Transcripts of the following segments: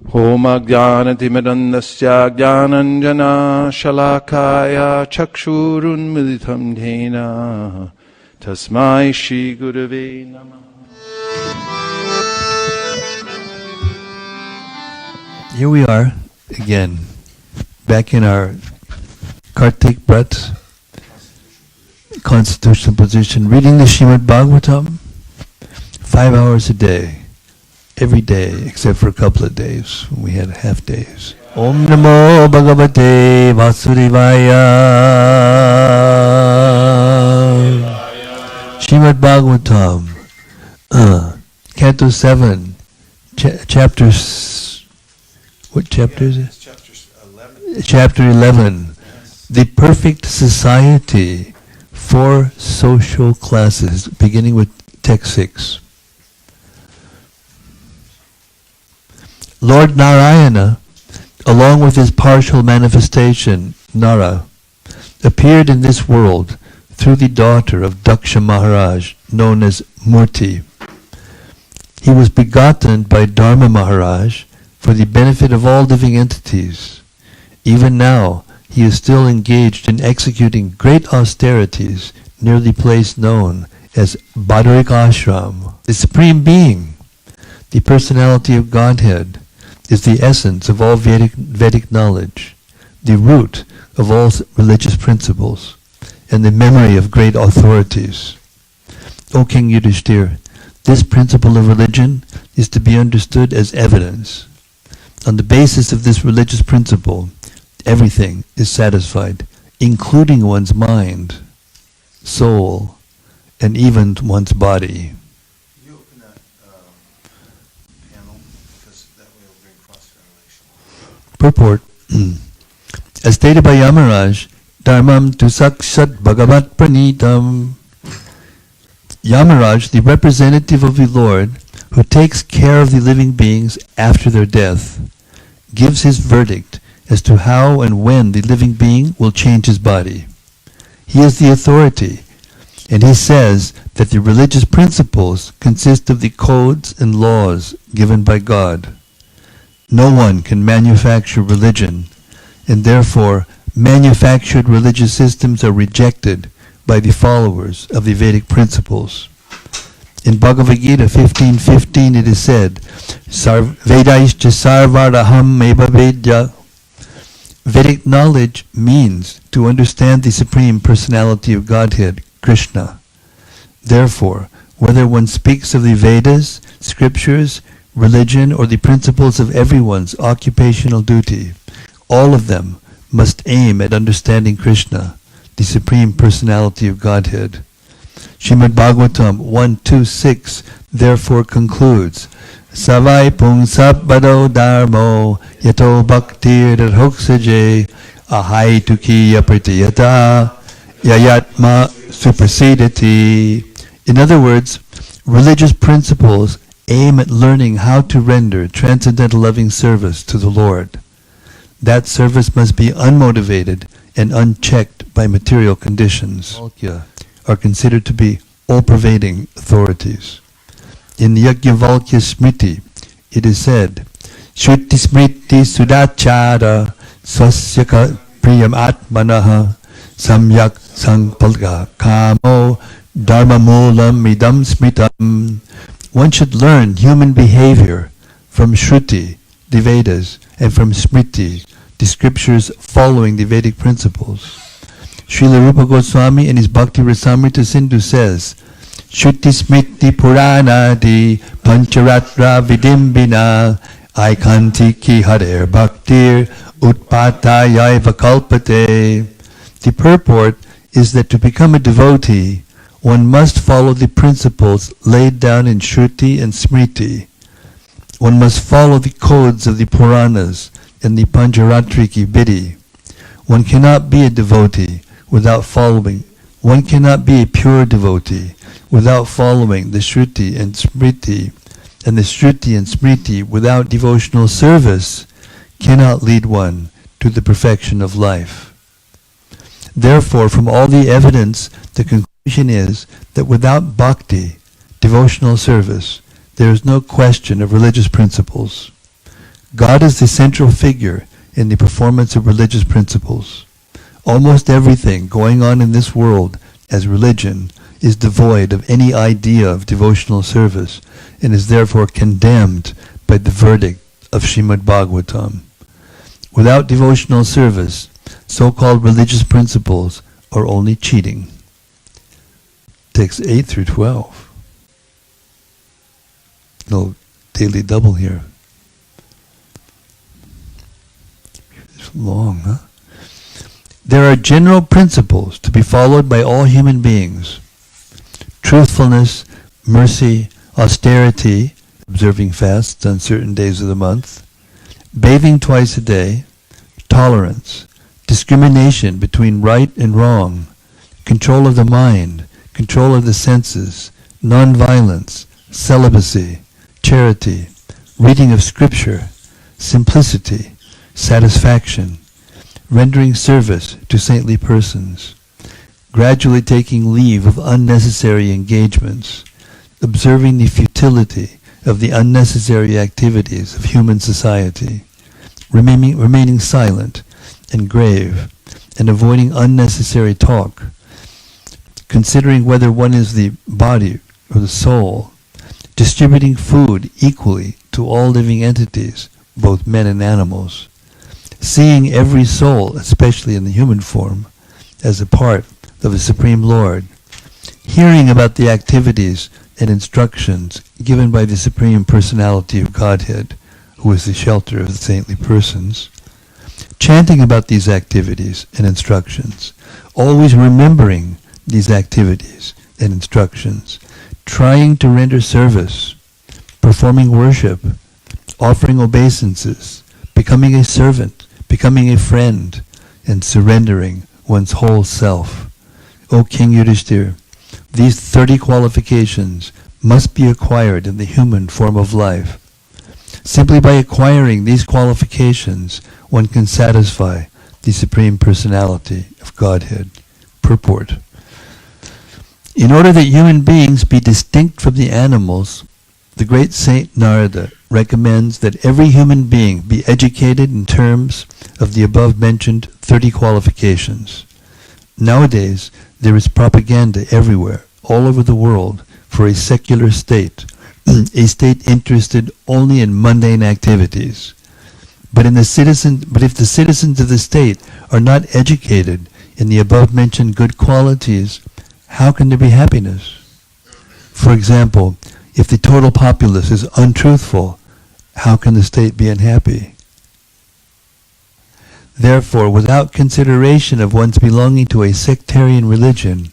Om Ajnanatimirandasya Jnananjana Shalakaya Chakshurunmilitam Dhena Tasmai Shri Gurave Namah. Here we are again, back in our Kartik Vrat constitutional position, reading the Srimad Bhagavatam 5 hours a day. Every day, except for a couple of days when we had half days. Om Namo Bhagavate Vasudevaya. Srimad Bhagavatam, Canto 7, chapters. What chapter is it? Chapter 11. The perfect society for social classes, beginning with text 6. Lord Narayana, along with his partial manifestation, Nara, appeared in this world through the daughter of Daksha Maharaj, known as Murti. He was begotten by Dharma Maharaj for the benefit of all living entities. Even now, he is still engaged in executing great austerities near the place known as Badarik Ashram. The Supreme Being, the personality of Godhead, is the essence of all Vedic knowledge, the root of all religious principles, and the memory of great authorities. O King Yudhishthira, this principle of religion is to be understood as evidence. On the basis of this religious principle, everything is satisfied, including one's mind, soul, and even one's body. Purport. As stated by Yamaraj, Dharmam tu sakshat bhagavat pranitam. Yamaraj, the representative of the Lord, who takes care of the living beings after their death, gives his verdict as to how and when the living being will change his body. He is the authority, and he says that the religious principles consist of the codes and laws given by God. No one can manufacture religion, and therefore manufactured religious systems are rejected by the followers of the Vedic principles. In Bhagavad Gita 15:15 it is said, Vedaischa sarvaraham eva vedya. Vedic knowledge means to understand the Supreme Personality of Godhead, Krishna. Therefore, whether one speaks of the Vedas, scriptures, religion, or the principles of everyone's occupational duty, all of them must aim at understanding Krishna, the Supreme Personality of Godhead. Srimad Bhagavatam 1.2.6 therefore concludes, Savai pung sabbado dharmo yato bhaktir radhoksaje ahai tukiya pritiyata yayatma supersedati. In other words, religious principles aim at learning how to render transcendental loving service to the Lord. That service must be unmotivated and unchecked by material conditions. Are considered to be all-pervading authorities. In Yajnavalkya Smriti, it is said, Shruti Smriti Sudachara Swasyaka Priyam Atmanaha Samyak Sankpalga Kamo Dharma Moolam Idam Smritam. One should learn human behavior from Shruti, the Vedas, and from Smriti, the scriptures following the Vedic principles. Srila Rupa Goswami in his Bhakti Rasamrita Sindhu says, Shruti Smriti Puranadi Pancharatra Vidimbina Aikantiki Harer Bhaktir Utpatayaiva Kalpate. The purport is that to become a devotee, one must follow the principles laid down in Shruti and Smriti. One must follow the codes of the Puranas and the Pancharatriki Vidhi. One cannot be a devotee without following. One cannot be a pure devotee without following the Shruti and Smriti. And the Shruti and Smriti without devotional service cannot lead one to the perfection of life. Therefore, from all the evidence, the conclusion is that without bhakti, devotional service, there is no question of religious principles. God is the central figure in the performance of religious principles. Almost everything going on in this world as religion is devoid of any idea of devotional service and is therefore condemned by the verdict of Srimad Bhagavatam. Without devotional service, so-called religious principles are only cheating. Text 8 through 12. No daily double here. It's long, huh? There are general principles to be followed by all human beings. Truthfulness, mercy, austerity, observing fasts on certain days of the month, bathing twice a day, tolerance, discrimination between right and wrong, control of the mind, control of the senses, non-violence, celibacy, charity, reading of scripture, simplicity, satisfaction, rendering service to saintly persons, gradually taking leave of unnecessary engagements, observing the futility of the unnecessary activities of human society, remaining silent and grave, and avoiding unnecessary talk, considering whether one is the body or the soul, distributing food equally to all living entities, both men and animals, seeing every soul, especially in the human form, as a part of the Supreme Lord, hearing about the activities and instructions given by the Supreme Personality of Godhead, who is the shelter of the saintly persons, chanting about these activities and instructions, always remembering these activities and instructions, trying to render service, performing worship, offering obeisances, becoming a servant, becoming a friend, and surrendering one's whole self. O King Yudhishthira, these 30 qualifications must be acquired in the human form of life. Simply by acquiring these qualifications, one can satisfy the Supreme Personality of Godhead. Purport. In order that human beings be distinct from the animals, the great Saint Narada recommends that every human being be educated in terms of the above-mentioned 30 qualifications. Nowadays, there is propaganda everywhere, all over the world, for a secular state, a state interested only in mundane activities. But if the citizens of the state are not educated in the above-mentioned good qualities, how can there be happiness? For example, if the total populace is untruthful, how can the state be unhappy? Therefore, without consideration of one's belonging to a sectarian religion,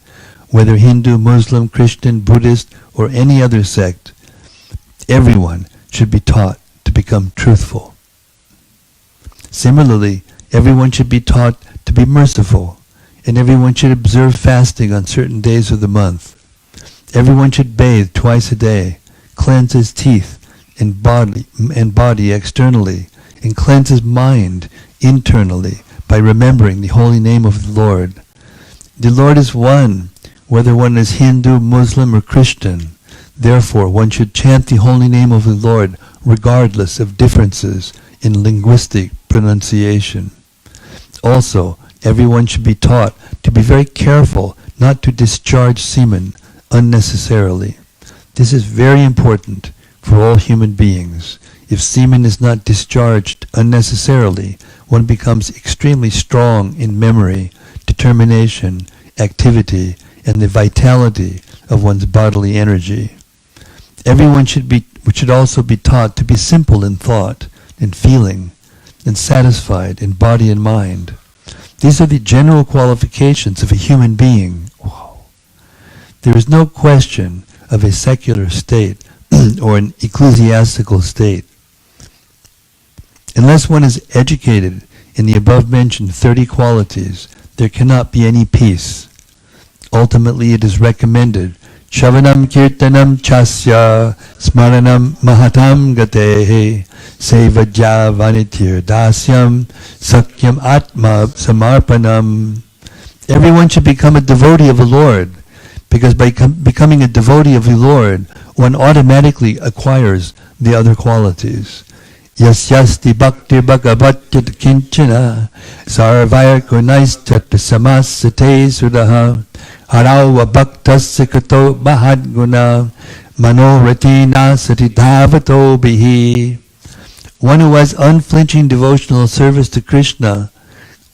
whether Hindu, Muslim, Christian, Buddhist, or any other sect, everyone should be taught to become truthful. Similarly, everyone should be taught to be merciful, and everyone should observe fasting on certain days of the month. Everyone should bathe twice a day, cleanse his teeth and body externally, and cleanse his mind internally by remembering the holy name of the Lord. The Lord is one, whether one is Hindu, Muslim, or Christian. Therefore, one should chant the holy name of the Lord regardless of differences in linguistic pronunciation. Also, everyone should be taught to be very careful not to discharge semen unnecessarily. This is very important for all human beings. If semen is not discharged unnecessarily, one becomes extremely strong in memory, determination, activity, and the vitality of one's bodily energy. Everyone should also be taught to be simple in thought and feeling, and satisfied in body and mind. These are the general qualifications of a human being. Wow. There is no question of a secular state or an ecclesiastical state. Unless one is educated in the above-mentioned 30 qualities, there cannot be any peace. Ultimately, it is recommended, Shavanam Kirtanam Chasya Smaranam Mahatam Gatehe Sevajya Vanitir Dasyam Sakyam Atma Samarpanam. Everyone should become a devotee of the Lord, because by becoming a devotee of the Lord, one automatically acquires the other qualities. Yasyasti bhakti bhagavatya kinchana sarvair gunaistat samasate sudaha harawa bhaktasya kato bahad guna manoratina satidhavato bihi. One who has unflinching devotional service to Krishna,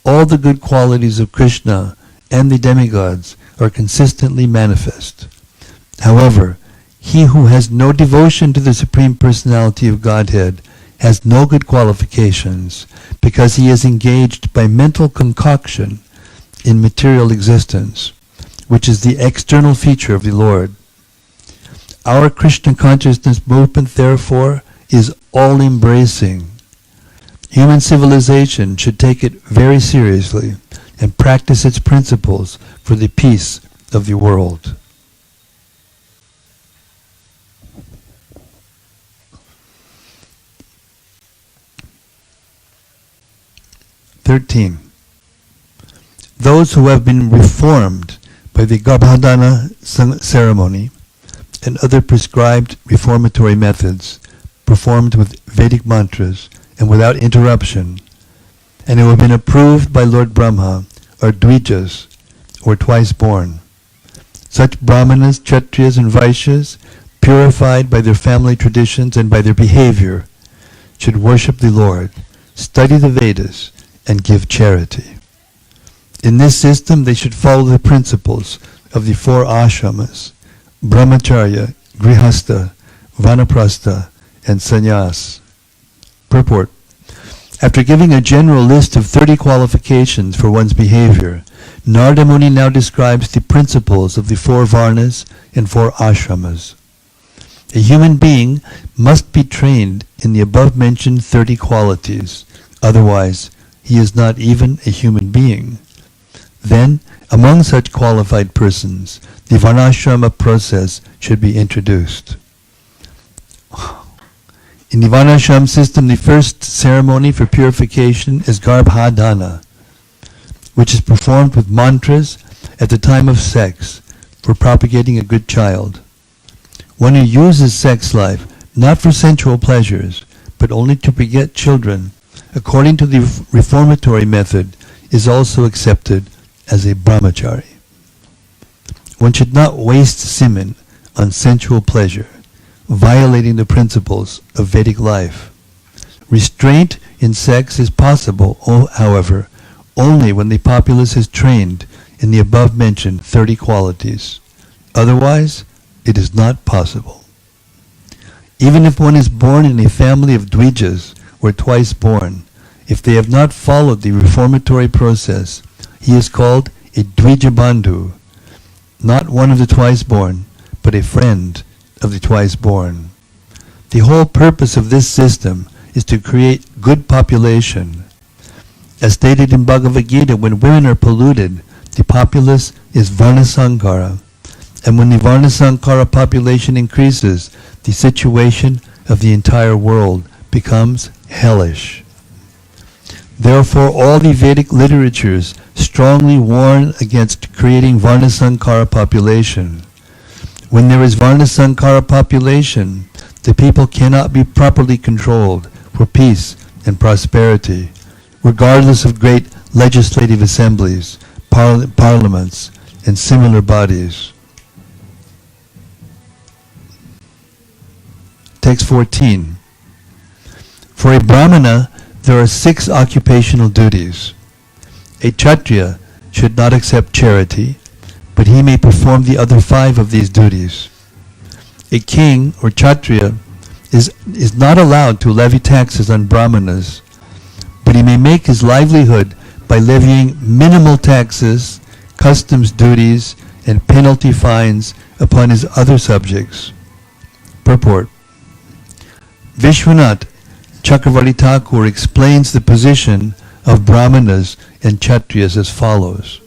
all the good qualities of Krishna and the demigods are consistently manifest. However, he who has no devotion to the Supreme Personality of Godhead has no good qualifications, because he is engaged by mental concoction in material existence, which is the external feature of the Lord. Our Krishna consciousness movement, therefore, is all-embracing. Human civilization should take it very seriously and practice its principles for the peace of the world. Those who have been reformed by the Govardhana ceremony and other prescribed reformatory methods performed with Vedic mantras and without interruption, and who have been approved by Lord Brahma, are Dvijas, or twice born. Such Brahmanas, Kshatriyas, and Vaishyas, purified by their family traditions and by their behavior, should worship the Lord, study the Vedas, and give charity. In this system, they should follow the principles of the 4 ashramas: brahmacharya, grihastha, vanaprastha, and sannyas. Purport. After giving a general list of 30 qualifications for one's behavior, Narada Muni now describes the principles of the 4 varnas and 4 ashramas. A human being must be trained in the above-mentioned 30 qualities, otherwise he is not even a human being. Then, among such qualified persons, the varnashrama process should be introduced. In the varnashram system, the first ceremony for purification is Govardhana, which is performed with mantras at the time of sex for propagating a good child. One who uses sex life not for sensual pleasures, but only to beget children, according to the reformatory method, is also accepted as a brahmachari. One should not waste semen on sensual pleasure, violating the principles of Vedic life. Restraint in sex is possible, however, only when the populace is trained in the above-mentioned 30 qualities. Otherwise, it is not possible. Even if one is born in a family of Dvijas, or twice born, if they have not followed the reformatory process, he is called a Dvija Bandhu, not one of the twice born, but a friend of the twice born. The whole purpose of this system is to create good population. As stated in Bhagavad Gita, when women are polluted, the populace is Varnasankara, and when the Varnasankara population increases, the situation of the entire world becomes hellish. Therefore, all the Vedic literatures strongly warn against creating Varnasankara population. When there is Varnasankara population, the people cannot be properly controlled for peace and prosperity, regardless of great legislative assemblies, parliaments, and similar bodies. Text 14. For a Brahmana, there are 6 occupational duties. A Kshatriya should not accept charity, but he may perform the other 5 of these duties. A king or Kshatriya is not allowed to levy taxes on Brahmanas, but he may make his livelihood by levying minimal taxes, customs duties, and penalty fines upon his other subjects. Purport. Vishwanath Chakravarti Thakur explains the position of Brahmanas and Kshatriyas as follows.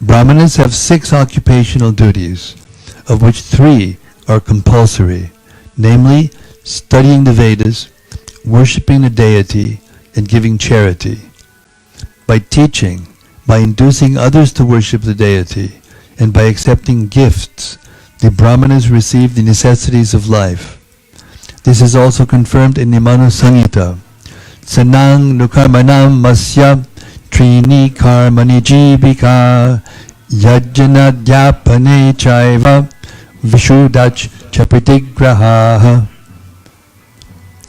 Brahmanas have 6 occupational duties, of which 3 are compulsory, namely studying the Vedas, worshipping the deity, and giving charity. By teaching, by inducing others to worship the deity, and by accepting gifts, the Brahmanas receive the necessities of life. This is also confirmed in the Manu Samhita. Sanang nukarmanam masya trini karmani jibika yajnadhyapane chaiva vishudach chapatigraha.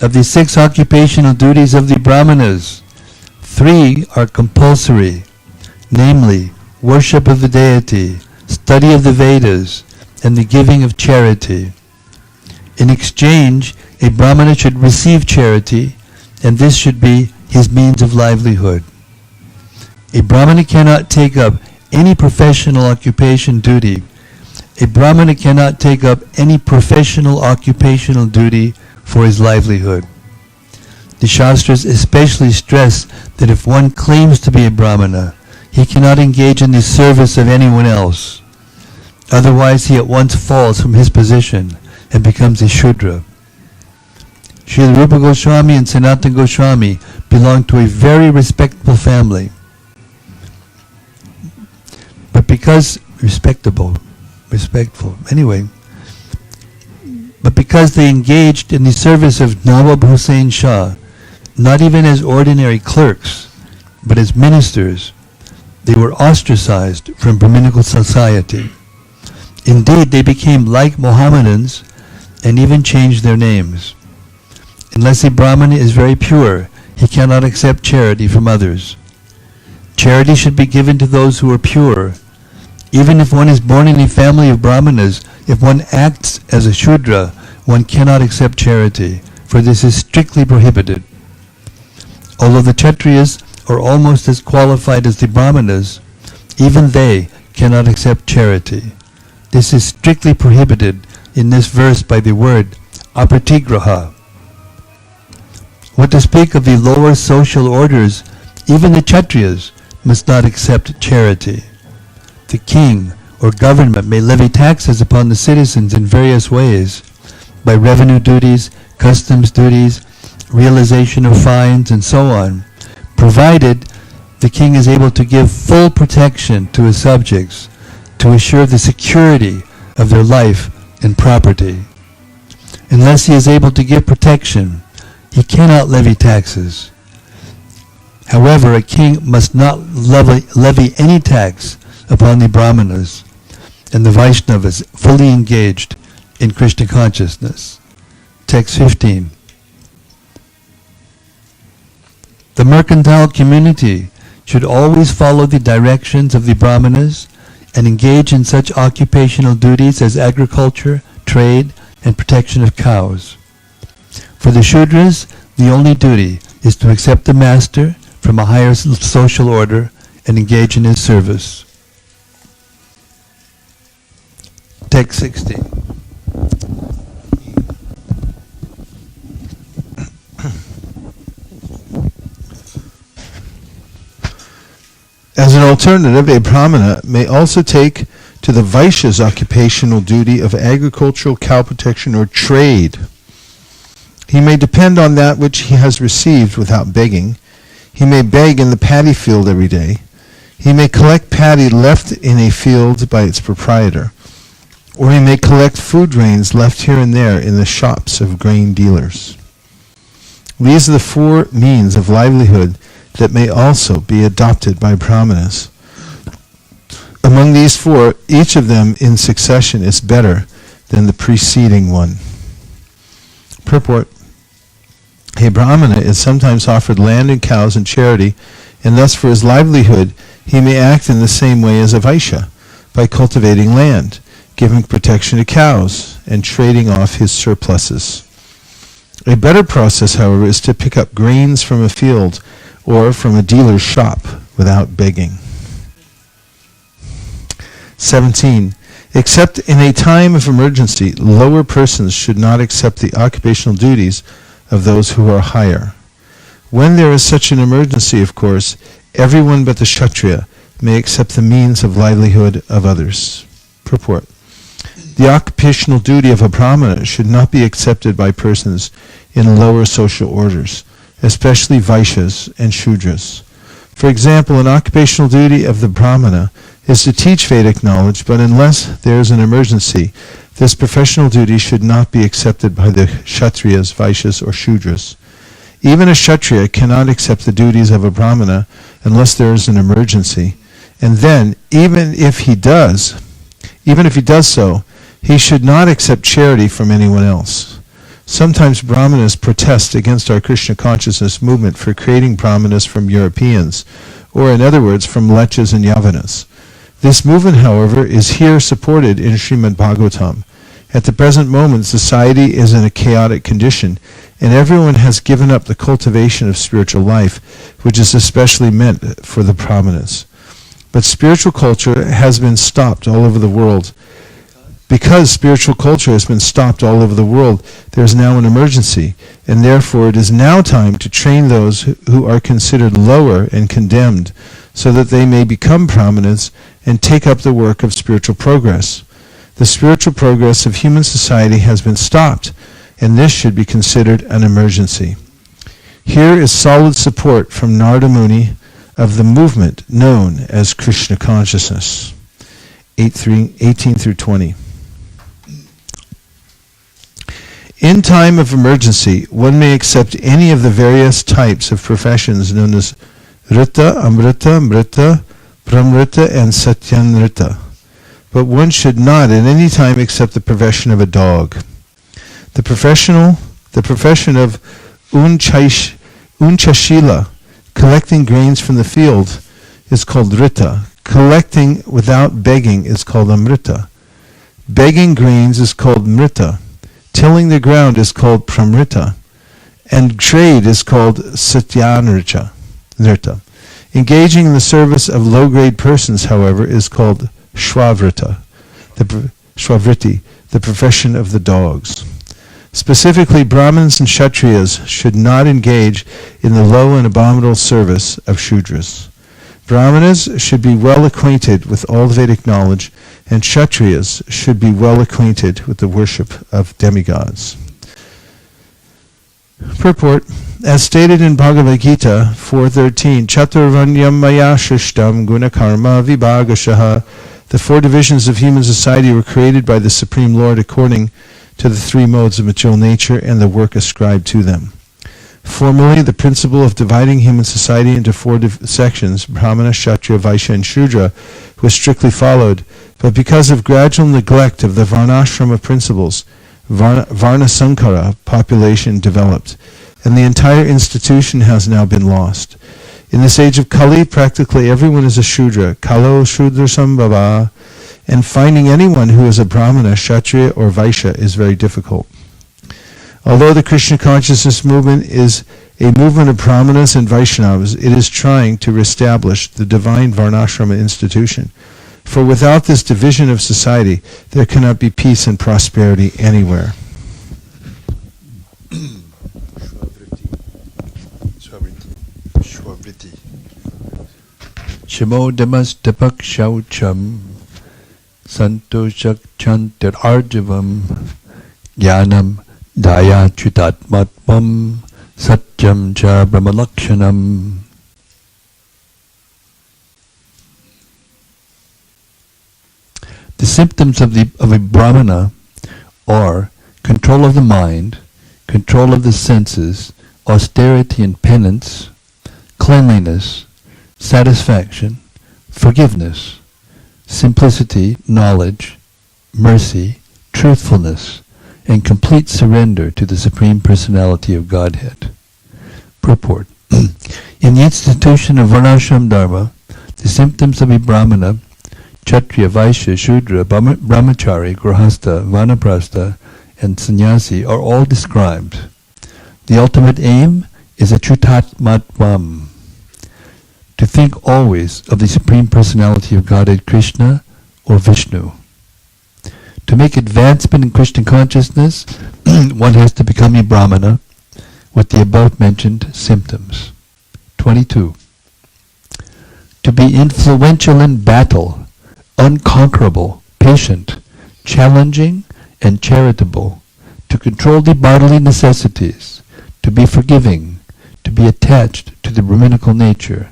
Of the 6 occupational duties of the Brahmanas, 3 are compulsory, namely worship of the deity, study of the Vedas, and the giving of charity. In exchange, a Brahmana should receive charity, and this should be his means of livelihood. A Brahmana cannot take up any professional occupation duty. A Brahmana cannot take up any professional occupational duty for his livelihood. The Shastras especially stress that if one claims to be a Brahmana, he cannot engage in the service of anyone else. Otherwise, he at once falls from his position and becomes a Shudra. Srila Rupa Goswami and Sanatana Goswami belong to a very respectable family. But because, respectful, anyway, but because they engaged in the service of Nawab Hussain Shah, not even as ordinary clerks, but as ministers, they were ostracized from Brahminical society. Indeed, they became like Mohammedans and even changed their names. Unless a Brahmana is very pure, he cannot accept charity from others. Charity should be given to those who are pure. Even if one is born in a family of Brahmanas, if one acts as a Shudra, one cannot accept charity, for this is strictly prohibited. Although the Kshatriyas are almost as qualified as the Brahmanas, even they cannot accept charity. This is strictly prohibited in this verse by the word apatigraha. What to speak of the lower social orders, even the Kshatriyas must not accept charity. The king or government may levy taxes upon the citizens in various ways, by revenue duties, customs duties, realization of fines, and so on, provided the king is able to give full protection to his subjects to assure the security of their life and property. Unless he is able to give protection, he cannot levy taxes. However, a king must not levy any tax upon the Brahmanas and the Vaishnavas fully engaged in Krishna consciousness. Text 15. The mercantile community should always follow the directions of the Brahmanas and engage in such occupational duties as agriculture, trade, and protection of cows. For the Shudras, the only duty is to accept the master from a higher social order and engage in his service. Text 16. As an alternative, a Brahmana may also take to the Vaishya's occupational duty of agricultural, cow protection, or trade. He may depend on that which he has received without begging. He may beg in the paddy field every day. He may collect paddy left in a field by its proprietor. Or he may collect food grains left here and there in the shops of grain dealers. These are the 4 means of livelihood that may also be adopted by Brahmanas. Among these 4, each of them in succession is better than the preceding one. Purport. A Brahmana is sometimes offered land and cows in charity, and thus for his livelihood he may act in the same way as a Vaishya, by cultivating land, giving protection to cows, and trading off his surpluses. A better process, however, is to pick up grains from a field or from a dealer's shop without begging. 17. Except in a time of emergency, lower persons should not accept the occupational duties of those who are higher. When there is such an emergency, of course, everyone but the Kshatriya may accept the means of livelihood of others. Purport. The occupational duty of a Brahmana should not be accepted by persons in lower social orders, especially Vaishyas and Shudras. For example, an occupational duty of the Brahmana is to teach Vedic knowledge, but unless there is an emergency, This professional duty should not be accepted by the Kshatriyas, Vaishyas, or Shudras. Even a Kshatriya cannot accept the duties of a Brahmana unless there is an emergency. And then, even if he does so, he should not accept charity from anyone else. Sometimes Brahmanas protest against our Krishna consciousness movement for creating Brahmanas from Europeans, or in other words, from Lechas and Yavanas. This movement, however, is here supported in Srimad Bhagavatam. At the present moment, society is in a chaotic condition, and everyone has given up the cultivation of spiritual life, which is especially meant for the Brahmanas. But spiritual culture has been stopped all over the world. Because spiritual culture has been stopped all over the world, there is now an emergency, and therefore it is now time to train those who are considered lower and condemned, so that they may become Brahmanas and take up the work of spiritual progress. The spiritual progress of human society has been stopped, and this should be considered an emergency. Here is solid support from Narada Muni of the movement known as Krishna consciousness. 18 through 20. In time of emergency, one may accept any of the various types of professions known as Rita, Amrita, Mrita, Pramrita, and Satyanrita. But one should not at any time accept the profession of a dog. The profession of Unchashila, collecting grains from the field, is called Rita. Collecting without begging is called Amrita. Begging grains is called Mrita. Tilling the ground is called Pramrita. And trade is called Satyanrita. Engaging in the service of low-grade persons, however, is called Shwavriti, the profession of the dogs. Specifically, Brahmins and Kshatriyas should not engage in the low and abominable service of Shudras. Brahmanas should be well acquainted with all Vedic knowledge, and Kshatriyas should be well acquainted with the worship of demigods. Purport. As stated in Bhagavad Gita 4.13, Chaturvanyam maya shishtam gunakarma vibhagashaha. The four divisions of human society were created by the Supreme Lord according to the three modes of material nature and the work ascribed to them. Formally, the principle of dividing human society into four sections, Brahmana, Kshatriya, Vaishya, and Shudra, was strictly followed, but because of gradual neglect of the Varnashrama principles, Varna Sankara population developed, and the entire institution has now been lost. In this age of Kali, practically everyone is a Shudra, Kalo Shudra Sambhava, and finding anyone who is a Brahmana, Kshatriya, or Vaishya is very difficult. Although the Krishna consciousness movement is a movement of Brahmanas and Vaishnavas, it is trying to reestablish the divine Varnashrama institution. For without this division of society, there cannot be peace and prosperity anywhere. Shamodamas dapak shaucham santoshak chantir arjavam jnanam daya chutatmatvam satyam cha brahmalakshanam. The symptoms of a brahmana are control of the mind, control of the senses, austerity and penance, cleanliness, satisfaction, forgiveness, simplicity, knowledge, mercy, truthfulness, and complete surrender to the Supreme Personality of Godhead. Purport. In the institution of Varnashram Dharma, the symptoms of a Brahmana, Kshatriya, Vaishya, Shudra, Brahmachari, Grahastha, Vanaprastha, and Sannyasi are all described. The ultimate aim is achutatmatvam, to think always of the Supreme Personality of Godhead Krishna or Vishnu. To make advancement in Krishna consciousness, one has to become a Brahmana with the above mentioned symptoms. 22. To be influential in battle, unconquerable, patient, challenging, and charitable, to control the bodily necessities, to be forgiving, to be attached to the Brahminical nature,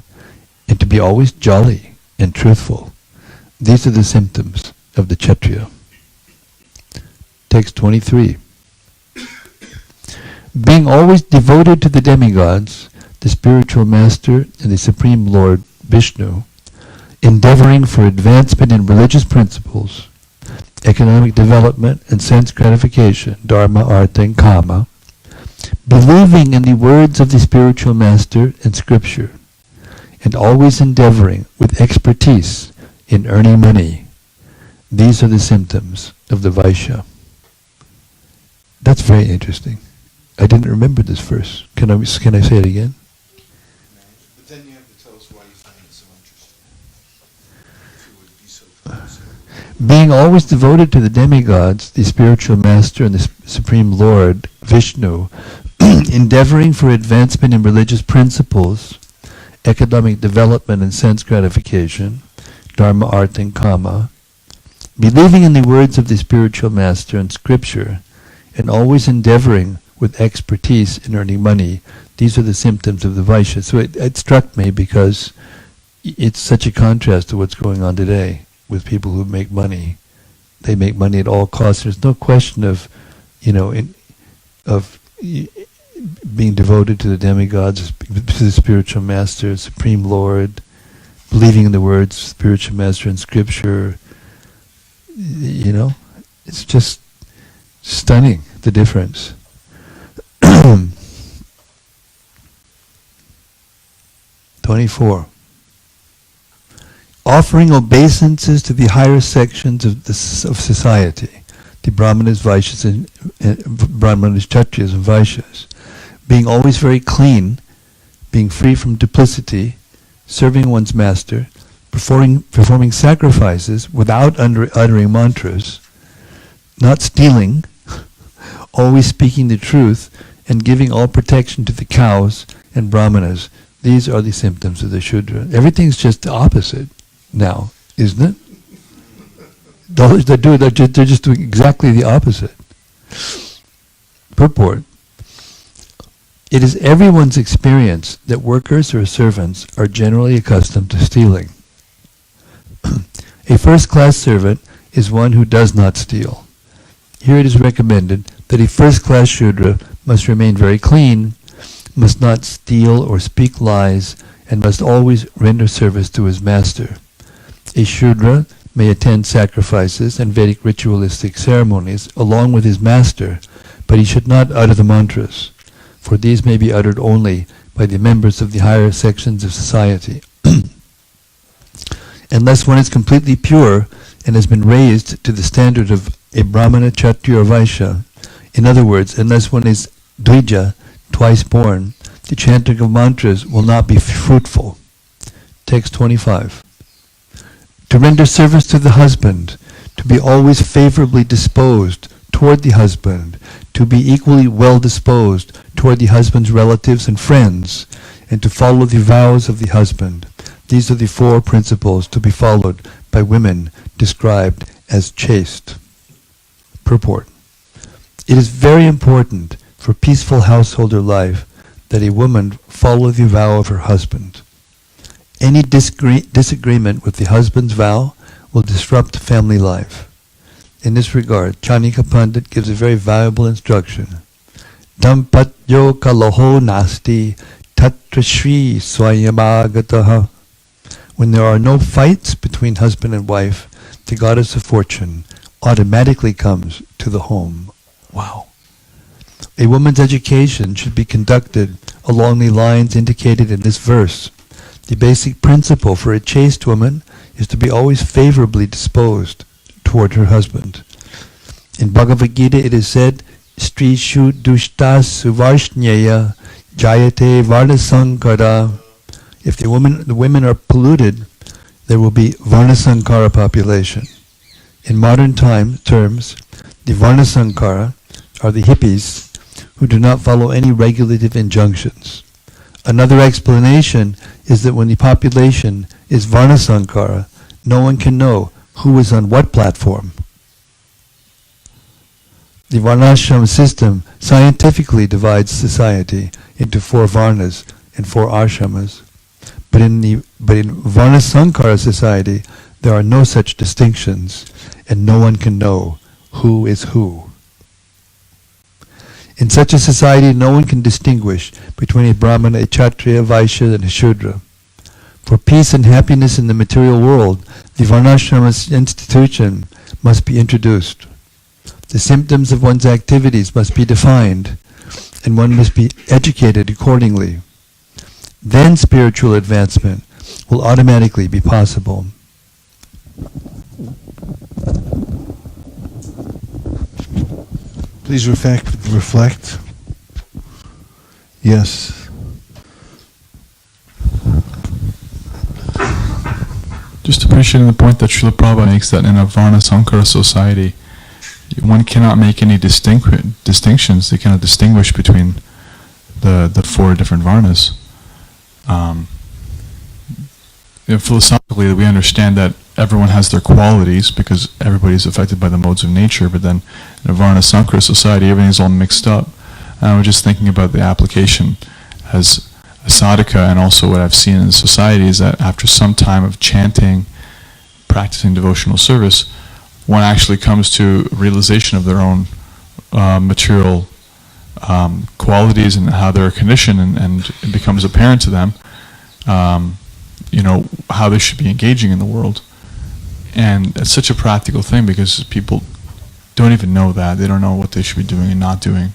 and to be always jolly and truthful. These are the symptoms of the Kshatriya. Text 23. Being always devoted to the demigods, the spiritual master and the Supreme Lord Vishnu, endeavoring for advancement in religious principles, economic development and sense gratification, dharma, artha, and kama, believing in the words of the spiritual master and scripture, and always endeavoring with expertise in earning money. These are the symptoms of the Vaishya. That's very interesting. I didn't remember this verse. Can I say it again? But then you have to tell us why you find it so interesting. If you would be so kind. Being always devoted to the demigods, the spiritual master and the Supreme Lord, Vishnu, endeavoring for advancement in religious principles, economic development and sense gratification, dharma, artha, and kama, believing in the words of the spiritual master and scripture, and always endeavoring with expertise in earning money. These are the symptoms of the Vaishya. So it struck me because it's such a contrast to what's going on today with people who make money. They make money at all costs. There's no question of, being devoted to the demigods, to the spiritual master, Supreme Lord, believing in the words, spiritual master and scripture. It's just stunning, the difference. 24. Offering obeisances to the higher sections of society, the Brahmanas, Vaishyas, and Brahmanas, Kshatriyas, and Vaishyas, being always very clean, being free from duplicity, serving one's master, performing sacrifices without uttering mantras, not stealing, always speaking the truth, and giving all protection to the cows and brahmanas. These are the symptoms of the Shudra. Everything's just the opposite now, isn't it? Those that do it, they're just doing exactly the opposite. Purport. It is everyone's experience that workers or servants are generally accustomed to stealing. A first-class servant is one who does not steal. Here it is recommended that a first-class Shudra must remain very clean, must not steal or speak lies, and must always render service to his master. A Shudra may attend sacrifices and Vedic ritualistic ceremonies along with his master, but he should not utter the mantras, for these may be uttered only by the members of the higher sections of society. Unless one is completely pure and has been raised to the standard of a Brahmana, Kshatriya, or Vaishya, in other words, unless one is Dvija, twice born, the chanting of mantras will not be fruitful. Text 25. To render service to the husband, to be always favorably disposed toward the husband, to be equally well disposed toward the husband's relatives and friends, and to follow the vows of the husband. These are the 4 principles to be followed by women described as chaste. Purport. It is very important for peaceful householder life that a woman follow the vow of her husband. Any disagreement with the husband's vow will disrupt family life. In this regard, Chanika Pandit gives a very valuable instruction. Dampatyo kaloho nasti tatra shri swayamagataha. When there are no fights between husband and wife, the goddess of fortune automatically comes to the home. Wow. A woman's education should be conducted along the lines indicated in this verse. The basic principle for a chaste woman is to be always favorably disposed toward her husband. In Bhagavad Gita it is said, Strishu dushta suvarshnyaya jayate varnasankara. If the women are polluted, there will be varnasankara population. In modern terms, the varnasankara are the hippies who do not follow any regulative injunctions. Another explanation is that when the population is varnasankara, no one can know who is on what platform. The varnashram system scientifically divides society into 4 varnas and 4 ashramas. But in varnasankara society, there are no such distinctions, and no one can know who is who. In such a society, no one can distinguish between a Brahmana, a Kshatriya, a Vaishya, and a Shudra. For peace and happiness in the material world, the Varnashrama institution must be introduced. The symptoms of one's activities must be defined, and one must be educated accordingly. Then spiritual advancement will automatically be possible. Please reflect. Yes. Just appreciating the point that Srila Prabhupada makes, that in a Varna Sankara society, one cannot make any distinctions. They cannot distinguish between the four different Varnas. Philosophically, we understand that everyone has their qualities because everybody is affected by the modes of nature, but then in a Varna Sankara society, everything's all mixed up. And I was just thinking about the application as a sadhaka, and also what I've seen in society is that after some time of chanting, practicing devotional service, one actually comes to realization of their own material qualities and how they're conditioned, and it becomes apparent to them, how they should be engaging in the world. And it's such a practical thing because people don't even know that. They don't know what they should be doing and not doing.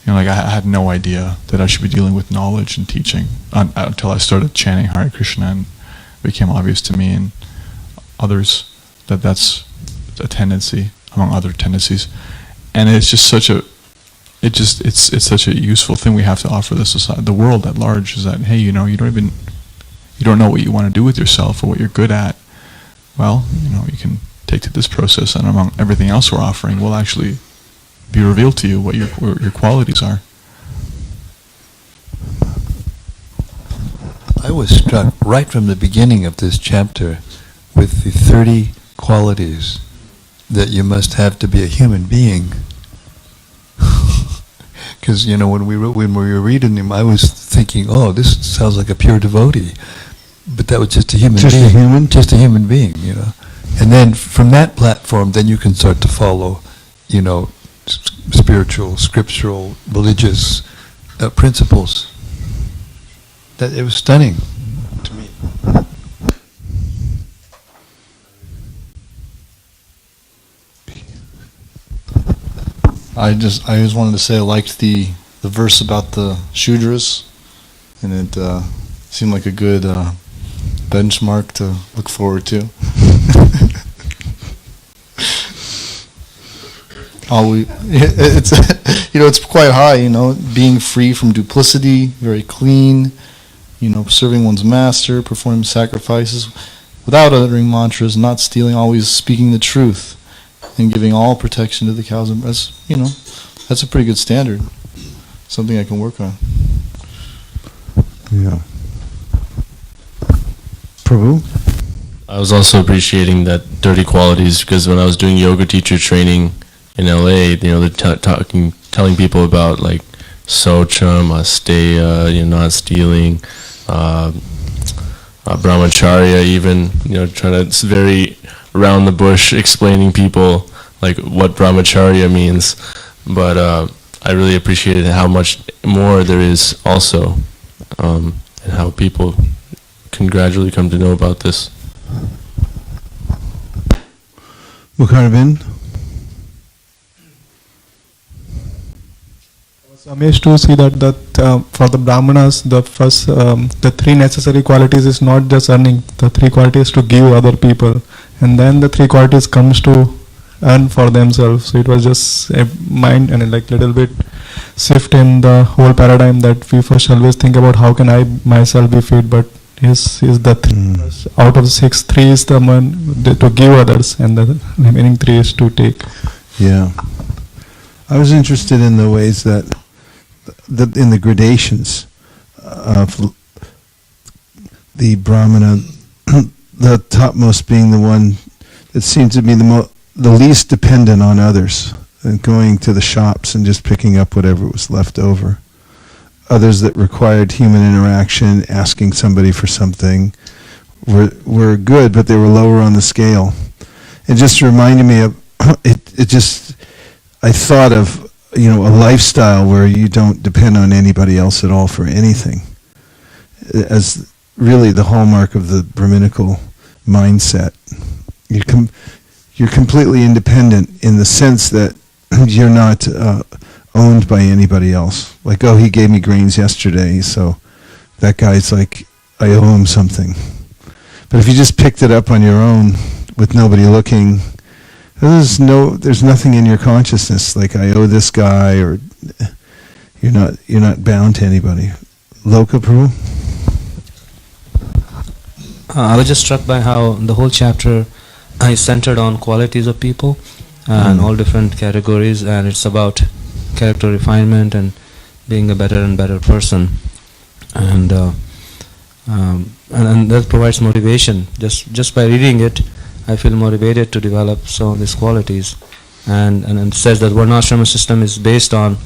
I had no idea that I should be dealing with knowledge and teaching until I started chanting Hare Krishna, and it became obvious to me and others that that's a tendency among other tendencies. And it's just such a it's such a useful thing we have to offer the society, the world at large, is that, hey, you don't know what you want to do with yourself or what you're good at. Well, you can take to this process, and among everything else we're offering will actually be revealed to you what your qualities are. I was struck right from the beginning of this chapter with the 30 qualities that you must have to be a human being. Because when we were reading them, I was thinking, oh, this sounds like a pure devotee, but that was just a human being. Just a human being, And then from that platform, then you can start to follow, spiritual, scriptural, religious principles. That it was stunning to me. I just wanted to say I liked the verse about the Shudras, and it seemed like a good benchmark to look forward to. It's quite high, being free from duplicity, very clean, serving one's master, performing sacrifices without uttering mantras, not stealing, always speaking the truth, and giving all protection to the cows and that's a pretty good standard. Something I can work on. Yeah. Prabhu? I was also appreciating that 30 qualities, because when I was doing yoga teacher training in LA, they're telling people about like Socham, Asteya, not stealing, Brahmacharya, even, it's very around the bush explaining people like what Brahmacharya means. But I really appreciated how much more there is also, and how people can gradually come to know about this. Mukharvin? I was amazed to see that for the Brahmanas, the first, the three necessary qualities is not just earning. The three qualities to give other people, and then the three qualities comes to earn for themselves. So it was just a mind and like little bit shift in the whole paradigm, that we first always think about how can I myself be fit, but is the out of the 6, 3 is the one to give others, and the remaining 3 is to take. Yeah. I was interested in the ways that in the gradations of the Brahmana, the topmost being the one that seemed to be the least dependent on others, and going to the shops and just picking up whatever was left over. Others that required human interaction, asking somebody for something, were good, but they were lower on the scale. It just reminded me of, I thought of a lifestyle where you don't depend on anybody else at all for anything, as really the hallmark of the Brahminical mindset. You're completely independent in the sense that you're not owned by anybody else. Like, oh, he gave me grains yesterday, so that guy's like, I owe him something. But if you just picked it up on your own with nobody looking, there's nothing in your consciousness like I owe this guy, or you're not bound to anybody. Loka Prabhu? I was just struck by how the whole chapter is centered on qualities of people and all different categories, and it's about character refinement and being a better and better person, and that provides motivation. Just by reading it, I feel motivated to develop some of these qualities, and it says that Varnashrama system is based on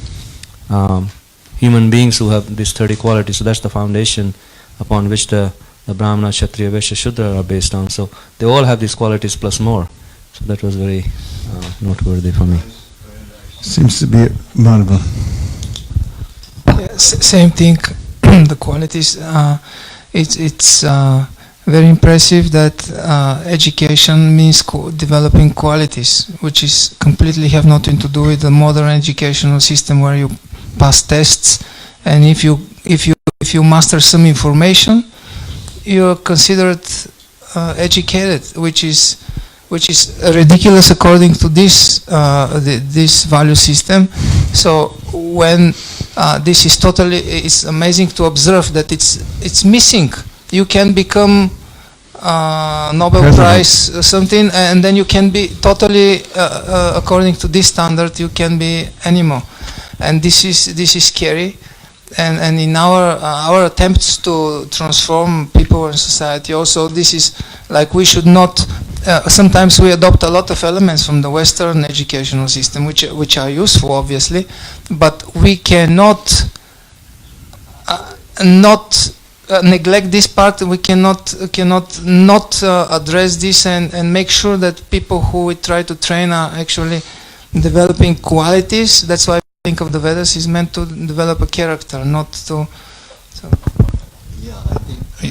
human beings who have these 30 qualities. So that's the foundation upon which the Brahmana, Kshatriya, Vaishya, Shudra are based on. So they all have these qualities plus more. So that was very noteworthy for me. Seems to be Madhava. Same thing. The qualities. It's very impressive that education means developing qualities, which is completely have nothing to do with the modern educational system where you pass tests, and if you master some information, you're considered educated, which is ridiculous according to this value system. So when this is totally, it's amazing to observe that it's missing. You can become Nobel Prize something, and then you can be totally according to this standard. You can be animal, and this is scary. And in our attempts to transform people and society, also this is like we should not. Sometimes we adopt a lot of elements from the Western educational system, which are useful, obviously, but we cannot not neglect this part. We cannot not address this and make sure that people who we try to train are actually developing qualities. That's why I think of the Vedas is meant to develop a character, not to. So. Yeah,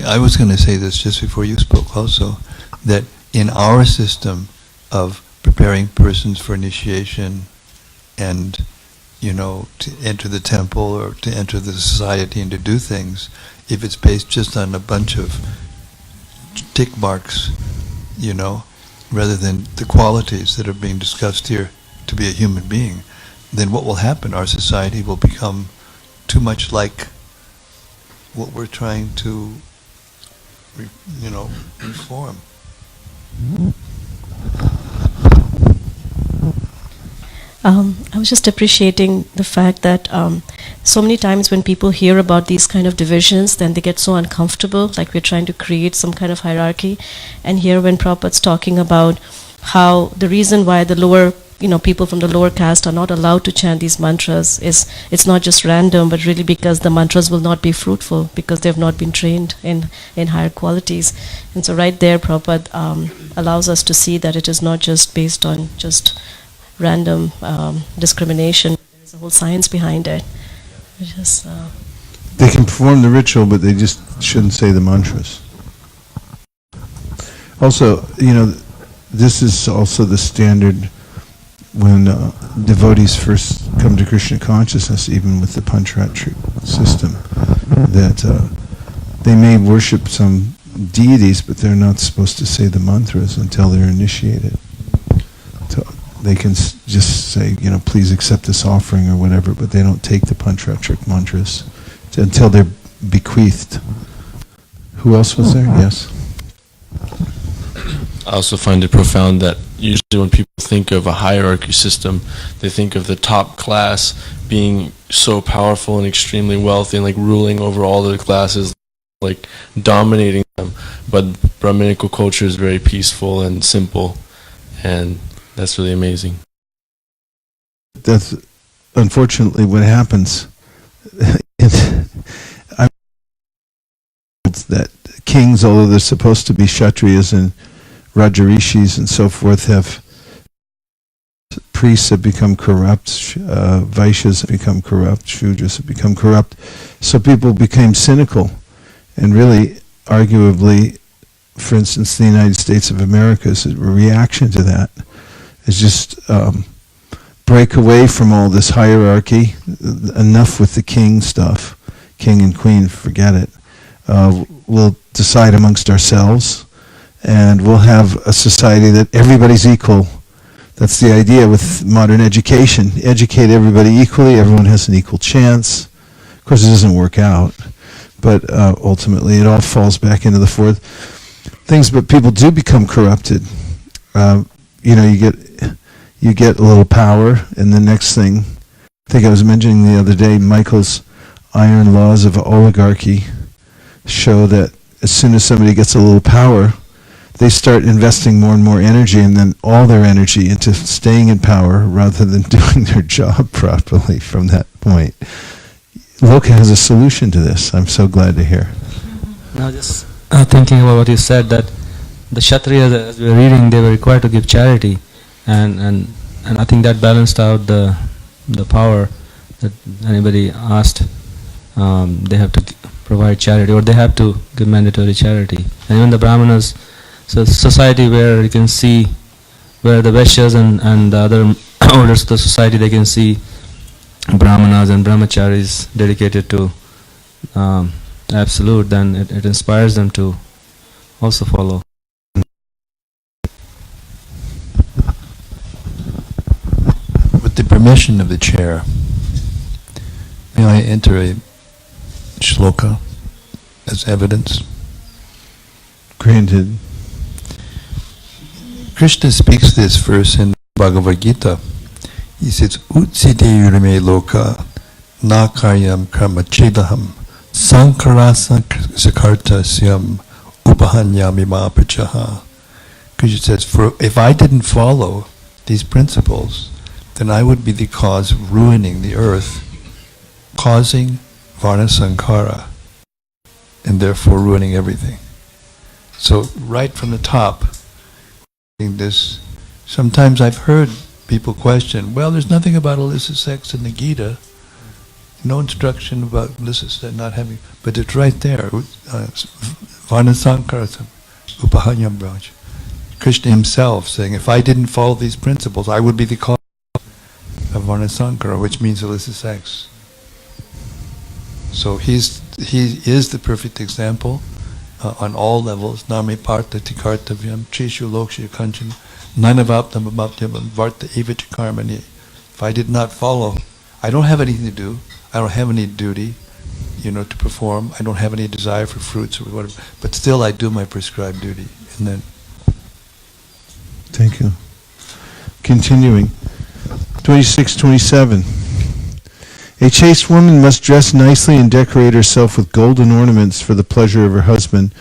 I was going to say this just before you spoke also, that in our system of preparing persons for initiation and, to enter the temple or to enter the society and to do things, if it's based just on a bunch of tick marks, rather than the qualities that are being discussed here to be a human being, then what will happen? Our society will become too much like what we're trying to, reform. I was just appreciating the fact that so many times when people hear about these kind of divisions, then they get so uncomfortable, like we're trying to create some kind of hierarchy. And here when Prabhupada's talking about how the reason why the lower, people from the lower caste are not allowed to chant these mantras is it's not just random, but really because the mantras will not be fruitful because they've not been trained in higher qualities. And so right there, Prabhupada allows us to see that it is not just based on just random discrimination. There's a whole science behind it. They can perform the ritual, but they just shouldn't say the mantras. Also, this is also the standard when devotees first come to Krishna consciousness, even with the Pancharatric system, that they may worship some deities, but they're not supposed to say the mantras until they're initiated. So they can just say, please accept this offering or whatever, but they don't take the Pancharatric mantras until they're bequeathed. Who else was there? Yes. I also find it profound that usually when people think of a hierarchy system, they think of the top class being so powerful and extremely wealthy and like ruling over all the classes, like dominating them. But Brahminical culture is very peaceful and simple, and that's really amazing. That's unfortunately what happens. That kings, although they're supposed to be Kshatriyas and Rajarishis and so forth, have priests have become corrupt, Vaishyas have become corrupt, Shudras have become corrupt. So people became cynical, and really, arguably, for instance, the United States of America is a reaction to that. It's just break away from all this hierarchy. Enough with the king stuff. King and queen, forget it. We'll decide amongst ourselves, and we'll have a society that everybody's equal. That's the idea with modern education. Educate everybody equally, everyone has an equal chance. Of course, it doesn't work out, but ultimately it all falls back into the four things, but people do become corrupted. You get a little power, and the next thing, I think I was mentioning the other day, Michael's iron laws of oligarchy show that as soon as somebody gets a little power, they start investing more and more energy, and then all their energy into staying in power rather than doing their job properly from that point. Loka has a solution to this. I'm so glad to hear. Now just thinking about what you said, that the Kshatriyas, as we were reading, they were required to give charity, and I think that balanced out the power that anybody asked. They have to provide charity, or they have to give mandatory charity. And even the Brahmanas, so society where you can see, where the Vaishyas and the other orders of the society, they can see Brahmanas and Brahmacharis dedicated to absolute, then it inspires them to also follow. With the permission of the chair, may I enter a shloka as evidence? Granted. Krishna speaks this verse in Bhagavad Gita. He says, Utsite yurime loka nakaryam karma chedaham sankarasa sakarta syam upahanyami mapachaha. Krishna says, for if I didn't follow these principles, then I would be the cause of ruining the earth, causing varna sankara, and therefore ruining everything. So right from the top, this, sometimes I've heard people question, well, there's nothing about illicit sex in the Gita, no instruction about illicit sex not having, but it's right there. Varna sankara, upahanyam braj. Krishna himself saying, if I didn't follow these principles, I would be the cause of varna sankara, which means illicit sex. So he is the perfect example on all levels. Nami partha tikartavyam trishu loksha kanchan nanavaptam abhaptyam varta evacha karmani. If I did not follow, I don't have anything to do. I don't have any duty, to perform. I don't have any desire for fruits or whatever. But still, I do my prescribed duty. And then. Thank you. Continuing. 26-27. A chaste woman must dress nicely and decorate herself with golden ornaments for the pleasure of her husband,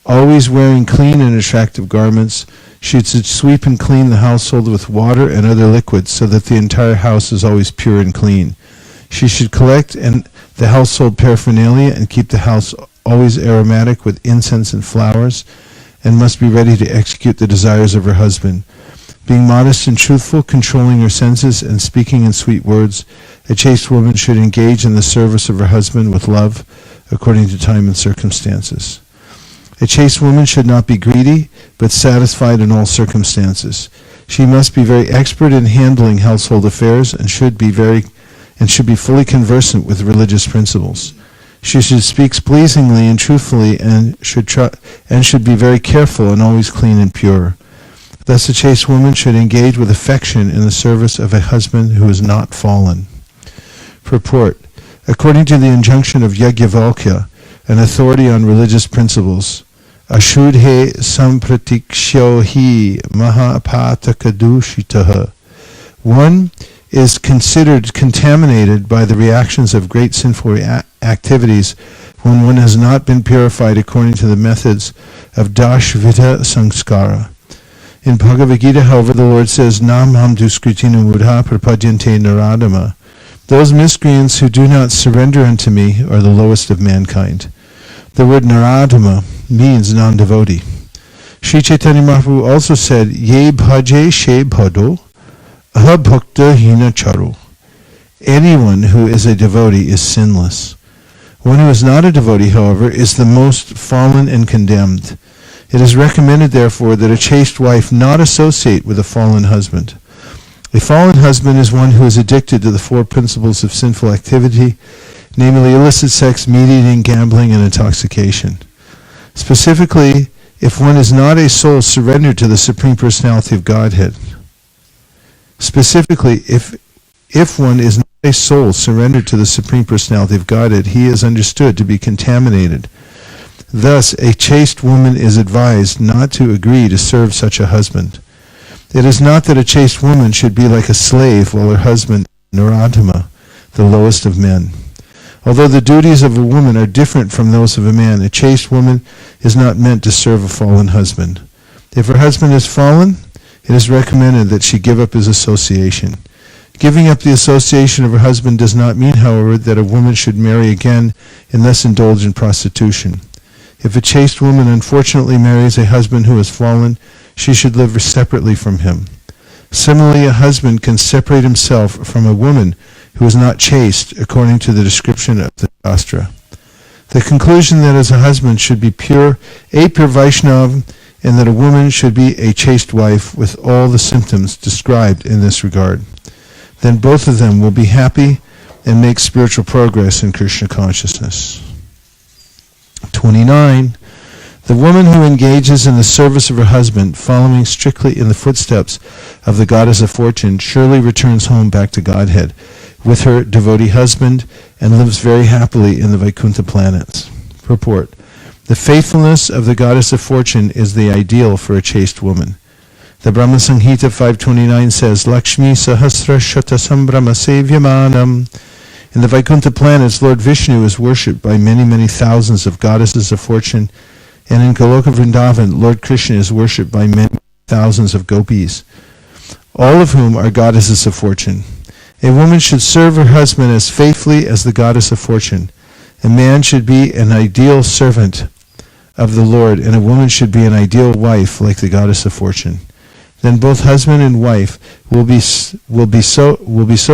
always wearing clean and attractive garments. She should sweep and clean the household with water and other liquids so that the entire house is always pure and clean. She should collect the household paraphernalia and keep the house always aromatic with incense and flowers, and must be ready to execute the desires of her husband. Being modest and truthful, controlling her senses, and speaking in sweet words, a chaste woman should engage in the service of her husband with love, according to time and circumstances. A chaste woman should not be greedy, but satisfied in all circumstances. She must be very expert in handling household affairs, and should be fully conversant with religious principles. She should speak pleasingly and truthfully, and should be very careful and always clean and pure. Thus a chaste woman should engage with affection in the service of a husband who is not fallen. Purport. According to the injunction of Yajnavalkya, an authority on religious principles, Ashudhe sampratiksho hi mahapatakadushitaha. One is considered contaminated by the reactions of great sinful activities when one has not been purified according to the methods of Dashvita Sanskara. In Bhagavad Gita, however, the Lord says, Nam ham duskritina mudha prapadyante naradama. Those miscreants who do not surrender unto me are the lowest of mankind. The word naradama means non-devotee. Sri Chaitanya Mahaprabhu also said, Ye bhaje she bhado, Ahabhukta hina charu. Anyone who is a devotee is sinless. One who is not a devotee, however, is the most fallen and condemned. It is recommended, therefore, that a chaste wife not associate with a fallen husband. A fallen husband is one who is addicted to the four principles of sinful activity, namely illicit sex, meat-eating, gambling, and intoxication. Specifically, if one is not a soul surrendered to the Supreme Personality of Godhead. Specifically, if one is not a soul surrendered to the Supreme Personality of Godhead, he is understood to be contaminated. Thus, a chaste woman is advised not to agree to serve such a husband. It is not that a chaste woman should be like a slave while her husband is Narottama, the lowest of men. Although the duties of a woman are different from those of a man, a chaste woman is not meant to serve a fallen husband. If her husband is fallen, it is recommended that she give up his association. Giving up the association of her husband does not mean, however, that a woman should marry again and thus indulge in prostitution. If a chaste woman unfortunately marries a husband who has fallen, she should live separately from him. Similarly, a husband can separate himself from a woman who is not chaste, according to the description of the Shastra. The conclusion that as a husband should be pure Vaishnav, and that a woman should be a chaste wife with all the symptoms described in this regard. Then both of them will be happy and make spiritual progress in Krishna consciousness. 29. The woman who engages in the service of her husband, following strictly in the footsteps of the goddess of fortune, surely returns home back to Godhead with her devotee husband and lives very happily in the Vaikuntha planets. Purport. The faithfulness of the goddess of fortune is the ideal for a chaste woman. The Brahma Samhita 529 says, Lakshmi Sahasra Shata Sambrahma Sevyamanam. In the Vaikuntha planets, Lord Vishnu is worshipped by many, many thousands of goddesses of fortune, and in Goloka Vrindavan, Lord Krishna is worshipped by many thousands of gopis, all of whom are goddesses of fortune. A woman should serve her husband as faithfully as the goddess of fortune. A man should be an ideal servant of the Lord, and a woman should be an ideal wife like the goddess of fortune. Then both husband and wife will be so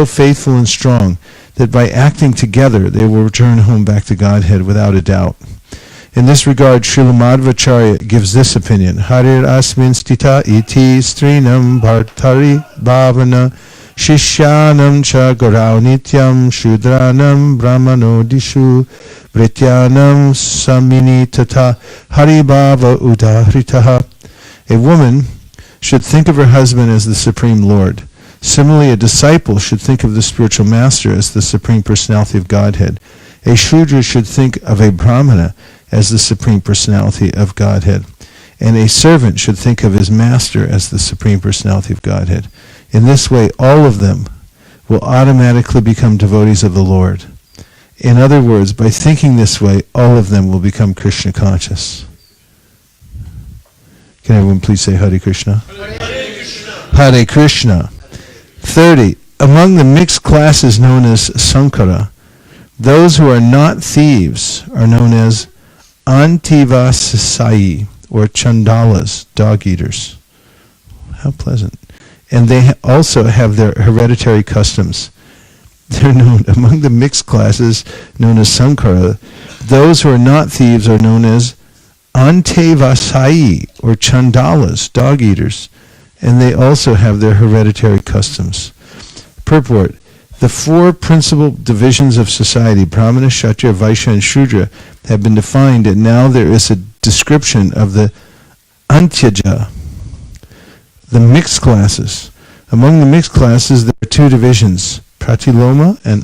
faithful and strong that by acting together they will return home back to Godhead without a doubt. In this regard, Srila Madhvacharya gives this opinion: Harir asmin stita iti strinam bhartari bhavana shishyanam cha garau nityam shudranam brahmano dishu Vrityanam samini tata haribhava udahritaha. A woman should think of her husband as the Supreme Lord. Similarly, a disciple should think of the spiritual master as the Supreme Personality of Godhead. A Shudra should think of a Brahmana as the Supreme Personality of Godhead. And a servant should think of his master as the Supreme Personality of Godhead. In this way, all of them will automatically become devotees of the Lord. In other words, by thinking this way, all of them will become Krishna conscious. Can everyone please say Hare Krishna? Hare Krishna. Hare Krishna. 30. Among the mixed classes known as Sankara, those who are not thieves are known as Antivasasai, or Chandalas, dog eaters. How pleasant. And they also have their hereditary customs. They're known among the mixed classes known as Sankara. Those who are not thieves are known as Antevasai, or Chandalas, dog eaters, and they also have their hereditary customs. Purport. The four principal divisions of society, Brahmana, Kshatriya, Vaishya, and Shudra, have been defined, and now there is a description of the Antyaja, the mixed classes. Among the mixed classes, there are two divisions, Pratiloma and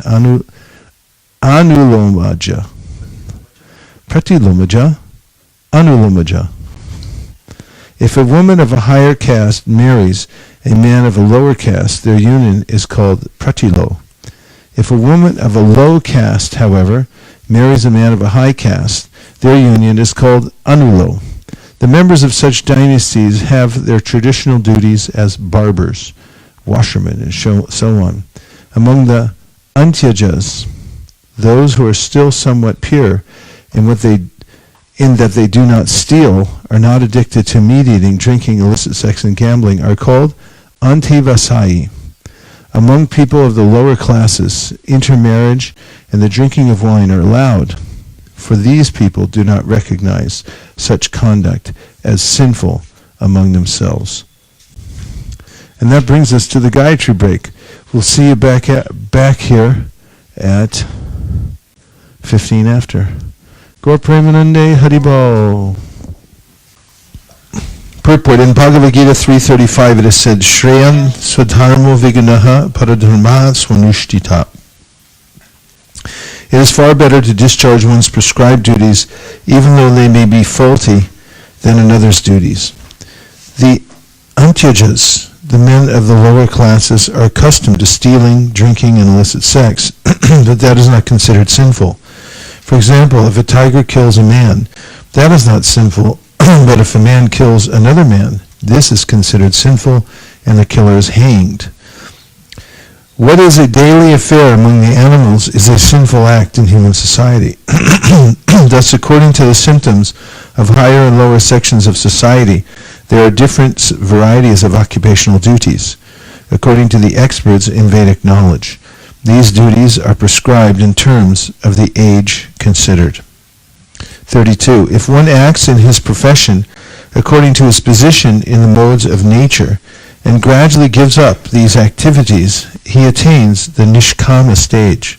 Anulomaja. Pratilomaja, Anulomaja. If a woman of a higher caste marries a man of a lower caste, their union is called Pratilo. If a woman of a low caste, however, marries a man of a high caste, their union is called Anulo. The members of such dynasties have their traditional duties as barbers, washermen, and so on. Among the Antyajas, those who are still somewhat pure in that they do not steal, are not addicted to meat eating, drinking, illicit sex, and gambling, are called Antivasai. Among people of the lower classes, intermarriage and the drinking of wine are allowed, for these people do not recognize such conduct as sinful among themselves. And that brings us to the Gayatri break. We'll see you back here at 15 after. Gaur Premanande Haribol. Purport. In Bhagavad Gita 3:35 it is said, Shreyam swadharmo viganaha paradharma swanushtita. It is far better to discharge one's prescribed duties, even though they may be faulty, than another's duties. The Antyajas, the men of the lower classes, are accustomed to stealing, drinking, and illicit sex, but that is not considered sinful. For example, if a tiger kills a man, that is not sinful, but if a man kills another man, this is considered sinful, and the killer is hanged. What is a daily affair among the animals is a sinful act in human society. Thus, according to the symptoms of higher and lower sections of society, there are different varieties of occupational duties, according to the experts in Vedic knowledge. These duties are prescribed in terms of the age considered. 32. If one acts in his profession according to his position in the modes of nature and gradually gives up these activities, he attains the nishkama stage.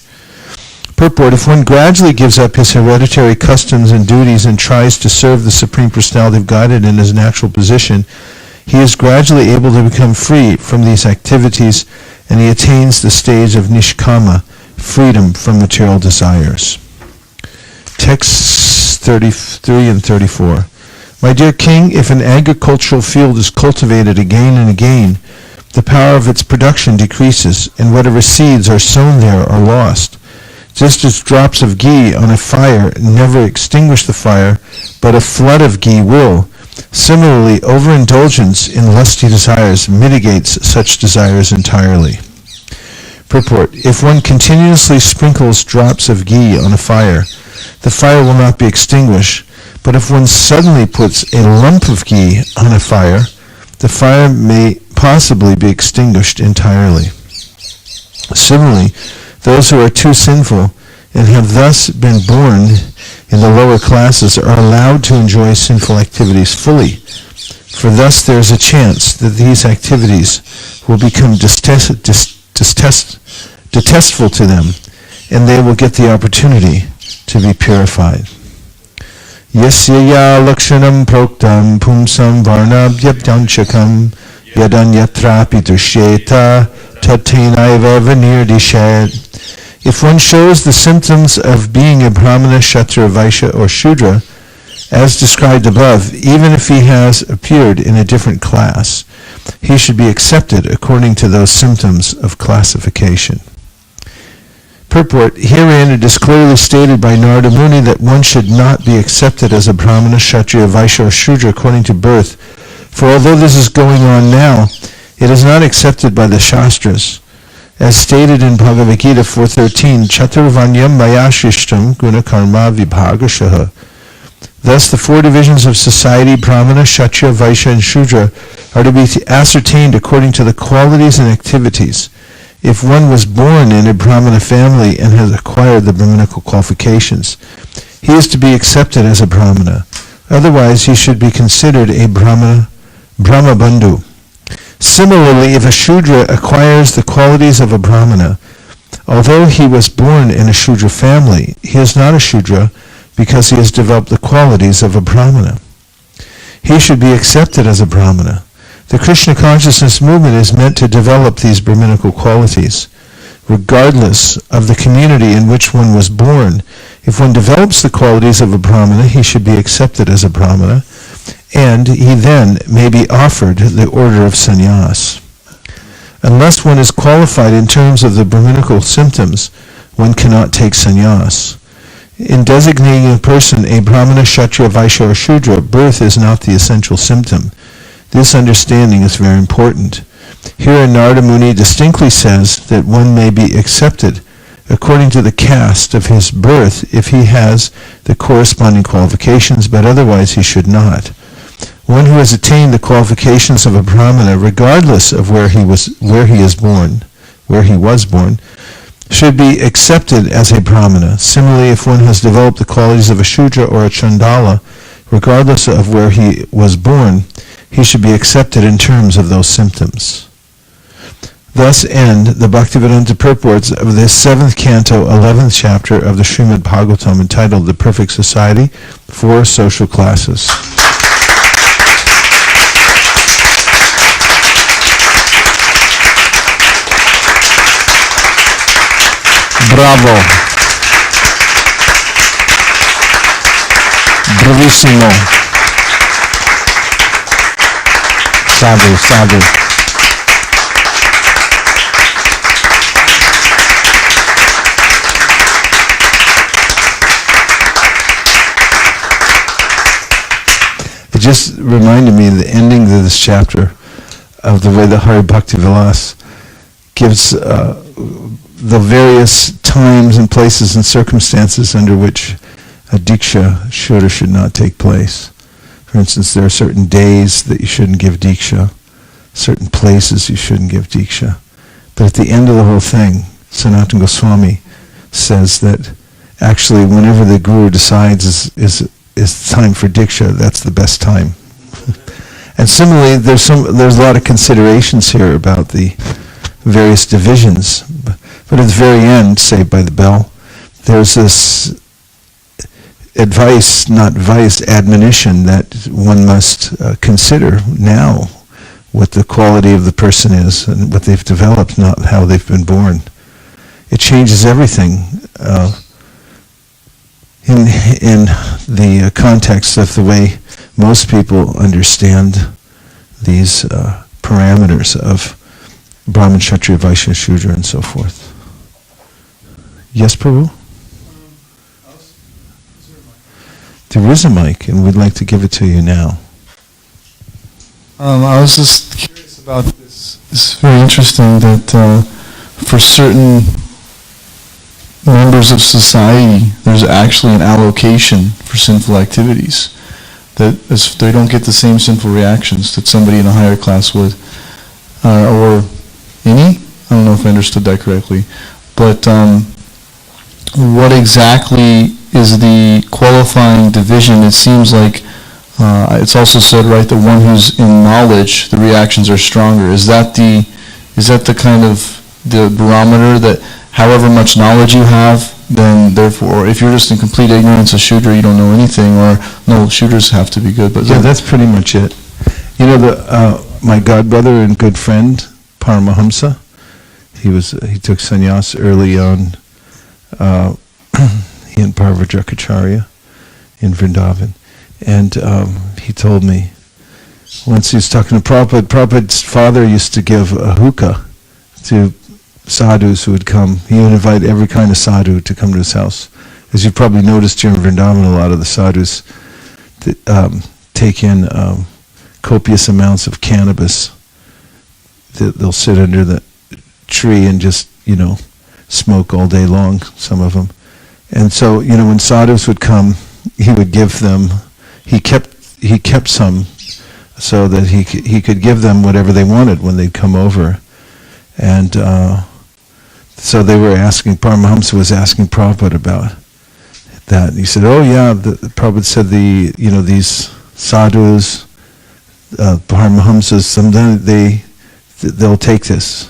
Purport. If one gradually gives up his hereditary customs and duties and tries to serve the Supreme Personality of Godhead in his natural position, he is gradually able to become free from these activities, and he attains the stage of nishkama, freedom from material desires. Texts 33 and 34. My dear king, if an agricultural field is cultivated again and again, the power of its production decreases, and whatever seeds are sown there are lost. Just as drops of ghee on a fire never extinguish the fire, but a flood of ghee will, similarly overindulgence in lusty desires mitigates such desires entirely. Purport. If one continuously sprinkles drops of ghee on a fire, the fire will not be extinguished, but if one suddenly puts a lump of ghee on a fire, the fire may possibly be extinguished entirely. Similarly, those who are too sinful and have thus been born in the lower classes are allowed to enjoy sinful activities fully, for thus there is a chance that these activities will become detestful to them, and they will get the opportunity to be purified. Yasya ya lakshanam proktam pumsam varnabhyabdanchakam yadanyatrapi dushyeta tatenaiva vanirdishet. If one shows the symptoms of being a Brahmana, Kshatriya, Vaishya, or Shudra, as described above, even if he has appeared in a different class, he should be accepted according to those symptoms of classification. Purport. Herein it is clearly stated by Narada Muni that one should not be accepted as a Brahmana, Kshatriya, Vaishya, or Shudra according to birth, for although this is going on now, it is not accepted by the Shastras. As stated in Bhagavad Gita 4.13, Chaturvanyam mayashishtam gunakarma vibhagashaha. Thus the four divisions of society, Brahmana, Kshatriya, Vaishya, and Shudra, are to be ascertained according to the qualities and activities. If one was born in a Brahmana family and has acquired the Brahminical qualifications, he is to be accepted as a Brahmana. Otherwise, he should be considered a Brahma Bandhu. Similarly, if a Shudra acquires the qualities of a Brahmana, although he was born in a Shudra family, he is not a Shudra because he has developed the qualities of a Brahmana. He should be accepted as a Brahmana. The Krishna consciousness movement is meant to develop these Brahminical qualities. Regardless of the community in which one was born, if one develops the qualities of a Brahmana, he should be accepted as a Brahmana, and he then may be offered the order of sannyas. Unless one is qualified in terms of the Brahminical symptoms, one cannot take sannyas. In designating a person a Brahmana, Kshatriya, Vaishya, or Shudra, birth is not the essential symptom. This understanding is very important. Here Narada Muni distinctly says that one may be accepted according to the caste of his birth if he has the corresponding qualifications, but otherwise he should not. One who has attained the qualifications of a Brahmana, regardless of where he is born, where he was born, should be accepted as a Brahmana. Similarly, if one has developed the qualities of a Shudra or a Chandala, regardless of where he was born, he should be accepted in terms of those symptoms. Thus end the Bhaktivedanta purports of this 7th canto, 11th chapter of the Srimad Bhagavatam, entitled The Perfect Society for Social Classes. Bravo. Bravissimo. Sadhu, sadhu. It just reminded me of the ending of this chapter of the way the Hari Bhakti Vilas gives the various times and places and circumstances under which a diksha should or should not take place. For instance, there are certain days that you shouldn't give diksha, certain places you shouldn't give diksha. But at the end of the whole thing, Sanatana Goswami says that actually whenever the guru decides is time for diksha, that's the best time. And similarly, there's a lot of considerations here about the various divisions. But at the very end, Saved by the Bell, there's this advice, not vice, admonition that one must consider now what the quality of the person is and what they've developed, not how they've been born. It changes everything in the context of the way most people understand these parameters of Brahman, Kshatriya, Vaishya, Shudra, and so forth. Yes, Prabhu? There is a mic, and we'd like to give it to you now. I was just curious about this. It's very interesting that for certain members of society, there's actually an allocation for sinful activities. That they don't get the same sinful reactions that somebody in a higher class would. Or any? I don't know if I understood that correctly. But what exactly is the qualifying division? It seems like it's also said, right, the one who's in knowledge, the reactions are stronger. Is that the kind of the barometer that however much knowledge you have, then therefore, if you're just in complete ignorance of Shudra, you don't know anything, or no, Shudras have to be good. But yeah, that's pretty much it. You know, my godbrother and good friend, Paramahamsa, he took sannyas early on. He and Parvajrakacharya in Vrindavan. And he told me, once he was talking to Prabhupada, Prabhupada's father used to give a hookah to sadhus who would come. He would invite every kind of sadhu to come to his house. As you probably noticed here in Vrindavan, a lot of the sadhus take in copious amounts of cannabis. They'll sit under the tree and just, smoke all day long, some of them. And so, when sadhus would come, he would give them, he kept some so that he could give them whatever they wanted when they'd come over. And so they were asking, Paramahamsa was asking Prabhupada about that. And he said, oh yeah, Prabhupada said these sadhus, Paramahamsas, sometimes they'll take this.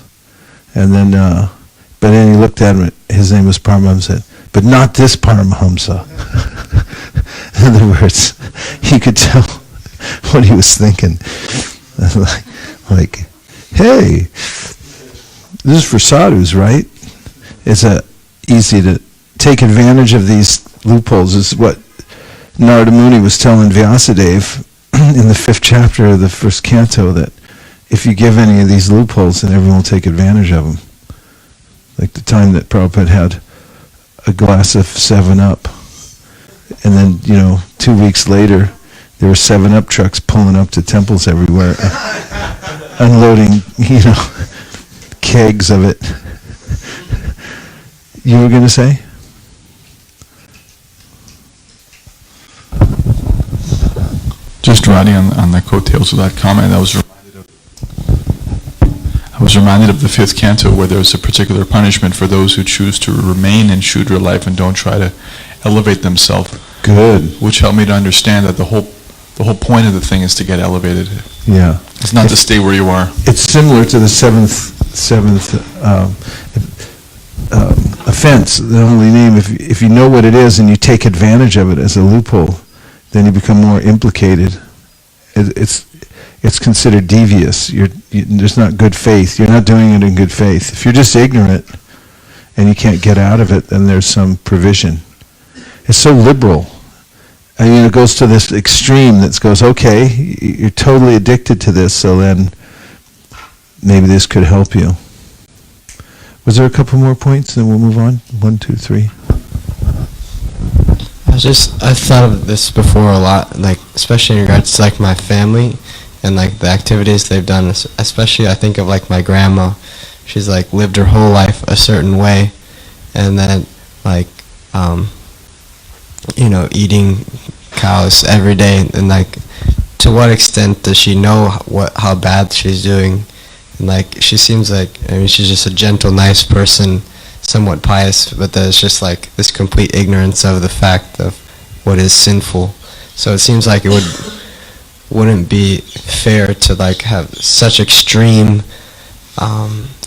And then, but then he looked at him, his name was Paramahamsa, but not this Paramahamsa. In other words, he could tell what he was thinking. like, hey, this is for sadhus, right? It's easy to take advantage of these loopholes. This is what Narada Muni was telling Vyasadeva in the 5th chapter of the 1st canto, that if you give any of these loopholes, then everyone will take advantage of them. Like the time that Prabhupada had a glass of 7-Up, and then, 2 weeks later, there were 7-Up trucks pulling up to temples everywhere, unloading, kegs of it. You were going to say? Just riding on the coattails of that comment, I was was reminded of the 5th canto, where there's a particular punishment for those who choose to remain in Shudra life and don't try to elevate themselves. Good. Which helped me to understand that the whole point of the thing is to get elevated. Yeah. It's not to stay where you are. It's similar to the seventh offense, the holy name. If you know what it is and you take advantage of it as a loophole, then you become more implicated. It's considered devious. There's not good faith. You're not doing it in good faith. If you're just ignorant and you can't get out of it, then there's some provision. It's so liberal. I mean, it goes to this extreme that goes, okay, you're totally addicted to this, so then maybe this could help you. Was there a couple more points, and we'll move on? 1, 2, 3. I've thought of this before a lot, like especially in regards to like my family and like the activities they've done. Especially I think of like my grandma. She's like lived her whole life a certain way, and then like eating cows every day, and like to what extent does she know how bad she's doing? And like she seems like, I mean, she's just a gentle, nice person, somewhat pious, but there's just like this complete ignorance of the fact of what is sinful. So it seems like it wouldn't be fair to like have such extreme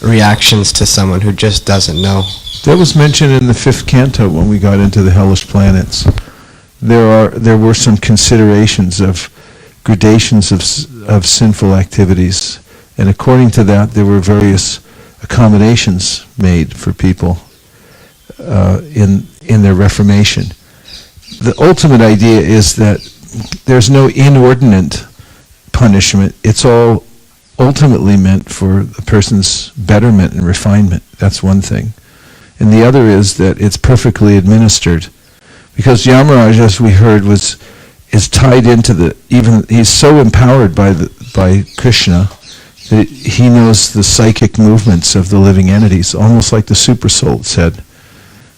reactions to someone who just doesn't know. That was mentioned in the 5th canto when we got into the hellish planets. There were some considerations of gradations of sinful activities, and according to that, there were various accommodations made for people in their reformation. The ultimate idea is that there's no inordinate punishment. It's all ultimately meant for a person's betterment and refinement. That's one thing. And the other is that it's perfectly administered. Because Yamaraj, as we heard, is tied into he's so empowered by Krishna that he knows the psychic movements of the living entities, almost like the super soul said.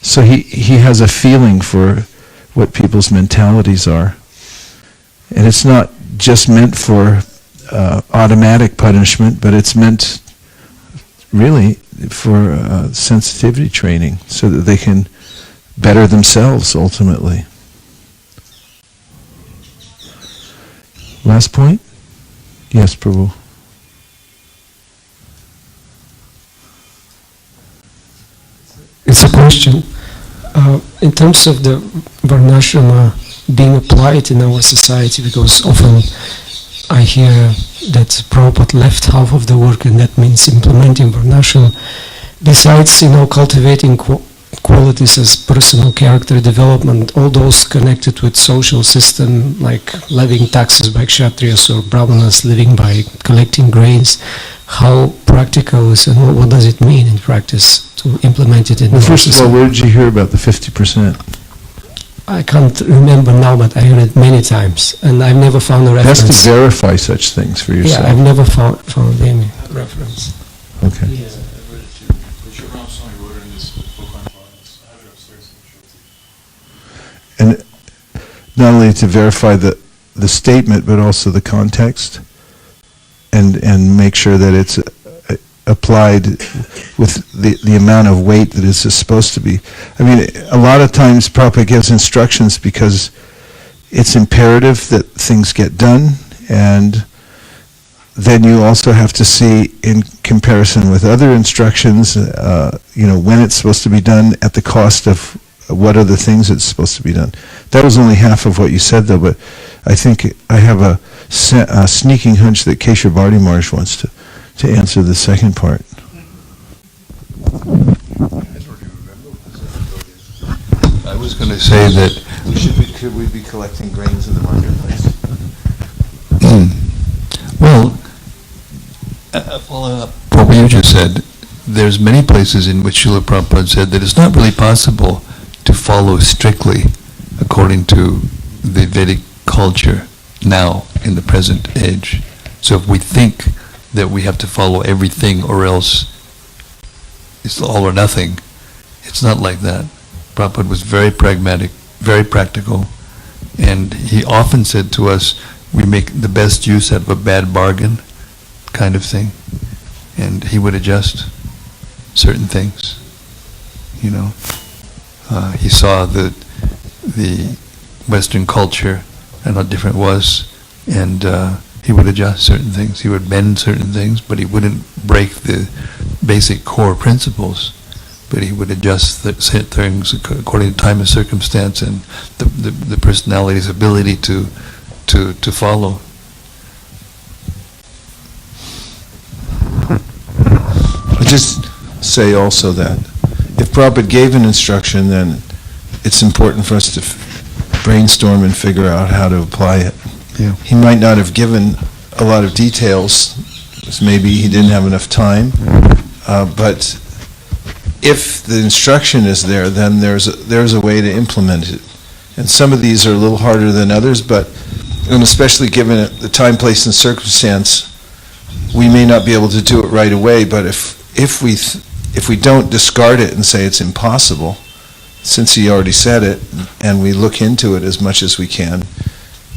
So he has a feeling for what people's mentalities are. And it's not just meant for automatic punishment, but it's meant really for sensitivity training so that they can better themselves ultimately. Last point? Yes, Prabhu. It's a question. In terms of the Varnashrama being applied in our society, because often I hear that Prabhupada left half of the work, and that means implementing Varnashrama. Besides, cultivating qualities as personal character development, all those connected with social system, like levying taxes by Kshatriyas or Brahmanas, living by collecting grains, how practical is and what does it mean in practice to implement it in the First of all, where did you hear about the 50%? I can't remember now, but I heard it many times, and I've never found a reference. Best to verify such things for yourself. Yeah, I've never found any reference. Okay. Yeah, I read it too. Richard Brownstone wrote it in this book on violence. I have it upstairs in the show. And not only to verify the statement, but also the context, and make sure that it's applied with the amount of weight that it's supposed to be. I mean, a lot of times Prabhupada gives instructions because it's imperative that things get done, and then you also have to see in comparison with other instructions, when it's supposed to be done at the cost of what other things it's supposed to be done. That was only half of what you said, though, but I think I have a sneaking hunch that Kesava Bharati Maharaj wants to answer the second part. I was going to say that Should we be collecting grains in the marketplace? Well, following up what you just said, there's many places in which Srila Prabhupada said that it's not really possible to follow strictly according to the Vedic culture now in the present age. So if we think that we have to follow everything or else it's all or nothing, it's not like that. Prabhupada was very pragmatic, very practical, and he often said to us, we make the best use out of a bad bargain kind of thing. and he would adjust certain things. You know, he saw the Western culture and how different it was, and he would adjust certain things. He would bend certain things, but he wouldn't break the basic core principles. But he would adjust things according to time and circumstance and the personality's ability to follow. I'll just say also that if Prabhupada gave an instruction, then it's important for us to brainstorm and figure out how to apply it. Yeah. He might not have given a lot of details, because maybe he didn't have enough time, but if the instruction is there, then there's a way to implement it. And some of these are a little harder than others, and especially given the time, place, and circumstance, we may not be able to do it right away. But if we don't discard it and say it's impossible, since he already said it, and we look into it as much as we can,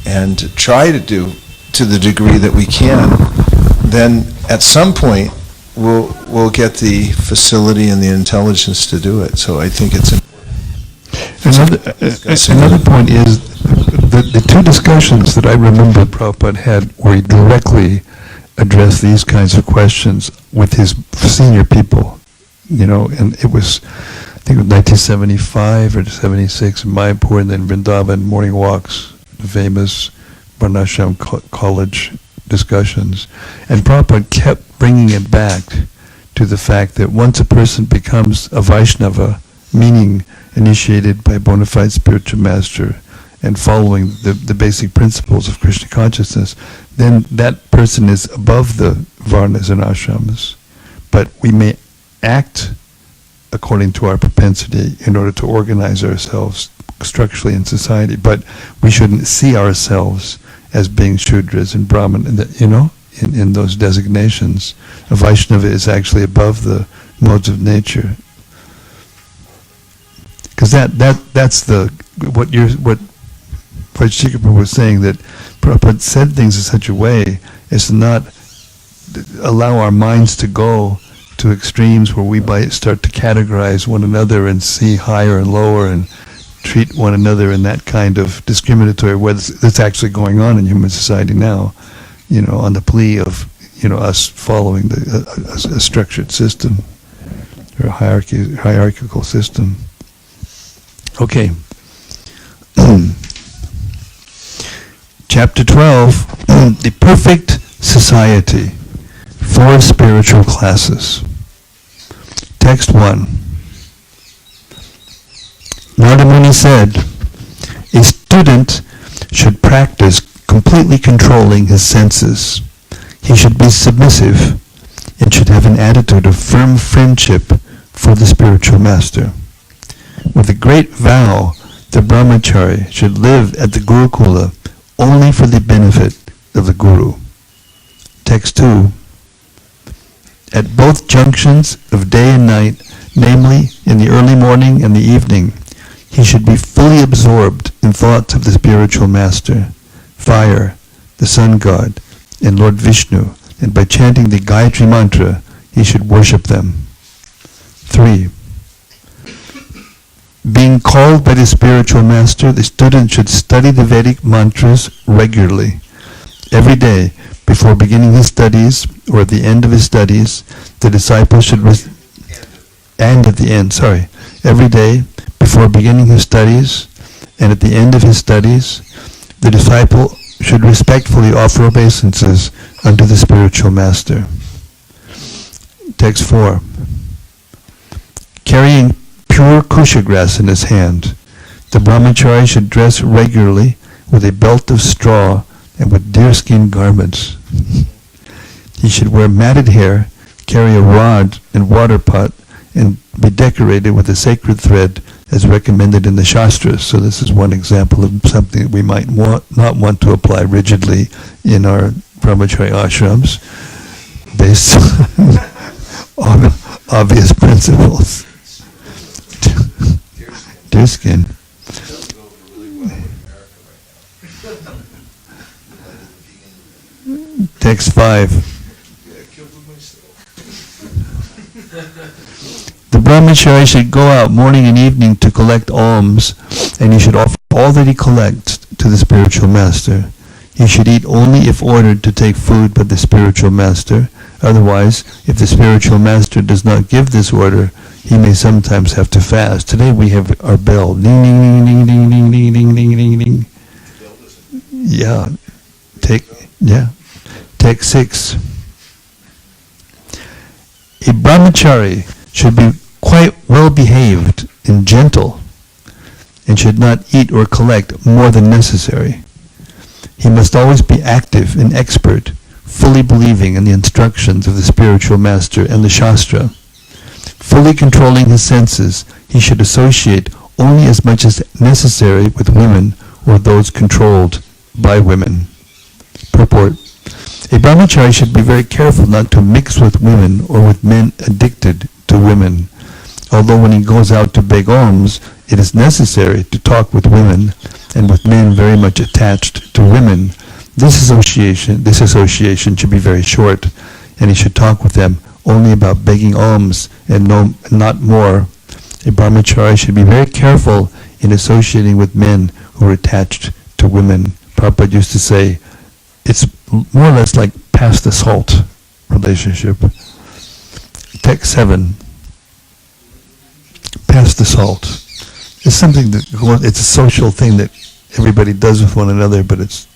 and try to do to the degree that we can, then at some point we'll get the facility and the intelligence to do it. So I think it's another point is the two discussions that I remember Prabhupada had where he directly addressed these kinds of questions with his senior people, you know, and it was, I think it was 1975 or 76 in Mayapur, and then Vrindavan morning walks, the famous Varnashram college discussions. And Prabhupada kept bringing it back to the fact that once a person becomes a Vaishnava, meaning initiated by a bona fide spiritual master and following the basic principles of Krishna consciousness, then that person is above the varnas and ashrams. But we may act according to our propensity in order to organize ourselves structurally in society, but we shouldn't see ourselves as being Shudras and Brahman, you know, in those designations. A Vaishnava is actually above the modes of nature. Because that's what Vaisesika was saying, that Prabhupada said things in such a way as to not allow our minds to go to extremes where we might start to categorize one another and see higher and lower and treat one another in that kind of discriminatory way that's actually going on in human society now, you know, on the plea of, you know, us following a structured system or a hierarchical system. Okay. Chapter 12, the perfect society, 4 spiritual classes. Text 1. Narada Muni said, a student should practice completely controlling his senses. He should be submissive and should have an attitude of firm friendship for the spiritual master. With a great vow, the brahmachari should live at the Gurukula only for the benefit of the Guru. Text 2. At both junctions of day and night, namely in the early morning and the evening, he should be fully absorbed in thoughts of the spiritual master, fire, the sun god, and Lord Vishnu, and by chanting the Gayatri mantra, he should worship them. 3. Being called by the spiritual master, the student should study the Vedic mantras regularly. Every day, before beginning his studies, or at the end of his studies, the disciple should every day, before beginning his studies, and at the end of his studies, the disciple should respectfully offer obeisances unto the spiritual master. Text 4. Carrying pure kusha grass in his hand, the brahmachari should dress regularly with a belt of straw and with deerskin garments. He should wear matted hair, carry a rod and water pot, and be decorated with a sacred thread as recommended in the Shastras. So this is one example of something that we might not want to apply rigidly in our brahmachari ashrams based on obvious principles. Deerskin. Text 5. The brahmachari should go out morning and evening to collect alms, and he should offer all that he collects to the spiritual master. He should eat only if ordered to take food by the spiritual master. Otherwise, if the spiritual master does not give this order, he may sometimes have to fast. Today we have our bell. Ding, ding, ding, ding, ding, ding, ding, ding, ding, ding. Yeah. Take 6. A brahmachari should be quite well behaved and gentle, and should not eat or collect more than necessary. He must always be active and expert, fully believing in the instructions of the spiritual master and the Shastra. Fully controlling his senses, he should associate only as much as necessary with women or those controlled by women. Purport. A brahmachari should be very careful not to mix with women or with men addicted to women. Although when he goes out to beg alms, it is necessary to talk with women and with men very much attached to women. This association should be very short, and he should talk with them only about begging alms and not more. A brahmachari should be very careful in associating with men who are attached to women. Prabhupada used to say, it's more or less like pass the salt relationship. Text 7. Pass the salt. It's something it's a social thing that everybody does with one another, but it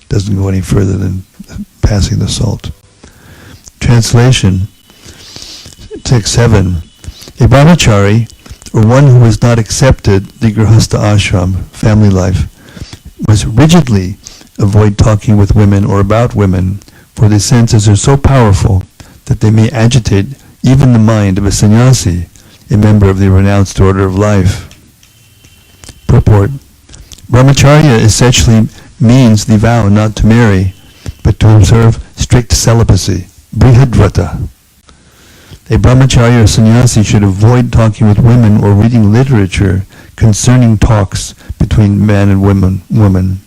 doesn't go any further than passing the salt. Translation. Text 7. A brahmachari, or one who has not accepted the grihastha ashram, family life, must rigidly avoid talking with women or about women, for the senses are so powerful that they may agitate even the mind of a sannyasi, a member of the renounced order of life. Purport. Brahmacharya essentially means the vow not to marry, but to observe strict celibacy, brihadvrata. A brahmacharya or sannyasi should avoid talking with women or reading literature concerning talks between man and woman.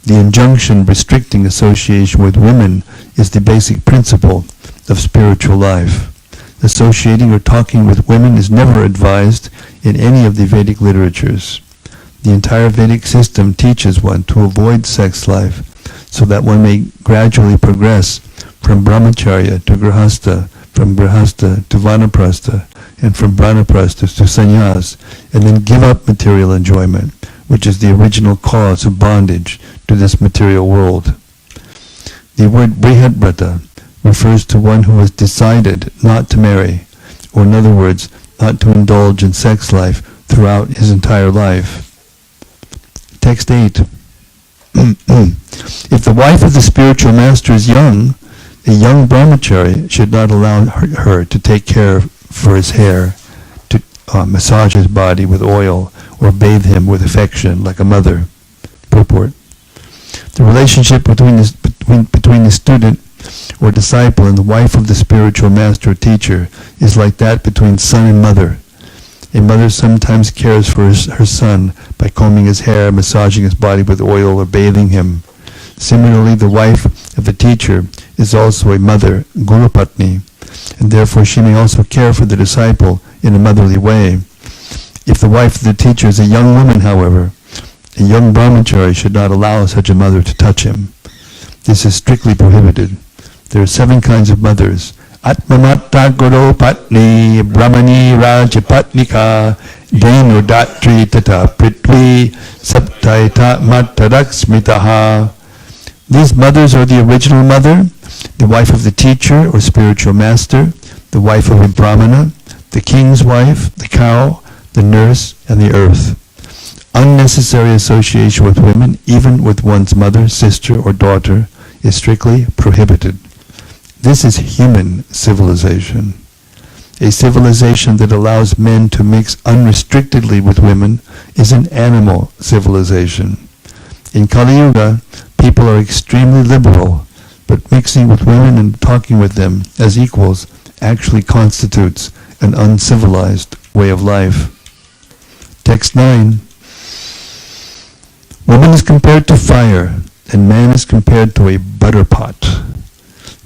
The injunction restricting association with women is the basic principle of spiritual life. Associating or talking with women is never advised in any of the Vedic literatures. The entire Vedic system teaches one to avoid sex life so that one may gradually progress from brahmacharya to grihastha, from grihastha to vanaprastha, and from vanaprastha to sannyas, and then give up material enjoyment, which is the original cause of bondage to this material world. The word brihadvrata refers to one who has decided not to marry, or in other words, not to indulge in sex life throughout his entire life. Text 8. If the wife of the spiritual master is young, a young brahmachari should not allow her to take care for his hair, to massage his body with oil, or bathe him with affection like a mother. Purport. The relationship between the student or disciple and the wife of the spiritual master or teacher is like that between son and mother. A mother sometimes cares for her son by combing his hair, massaging his body with oil, or bathing him. Similarly, the wife of the teacher is also a mother, Guru Patni, and therefore she may also care for the disciple in a motherly way. If the wife of the teacher is a young woman, however, a young brahmachari should not allow such a mother to touch him. This is strictly prohibited. There are 7 kinds of mothers. Atmamatta Guru Patni, Brahmani Rajapatnika, Denu Datri Tata Prithvi, Saptaita Mattaraksmitaha. These mothers are the original mother, the wife of the teacher or spiritual master, the wife of a brahmana, the king's wife, the cow, the nurse, and the earth. Unnecessary association with women, even with one's mother, sister, or daughter, is strictly prohibited. This is human civilization. A civilization that allows men to mix unrestrictedly with women is an animal civilization. In Kali Yuga, people are extremely liberal, but mixing with women and talking with them as equals actually constitutes an uncivilized way of life. Text 9. Woman is compared to fire, and man is compared to a butter pot.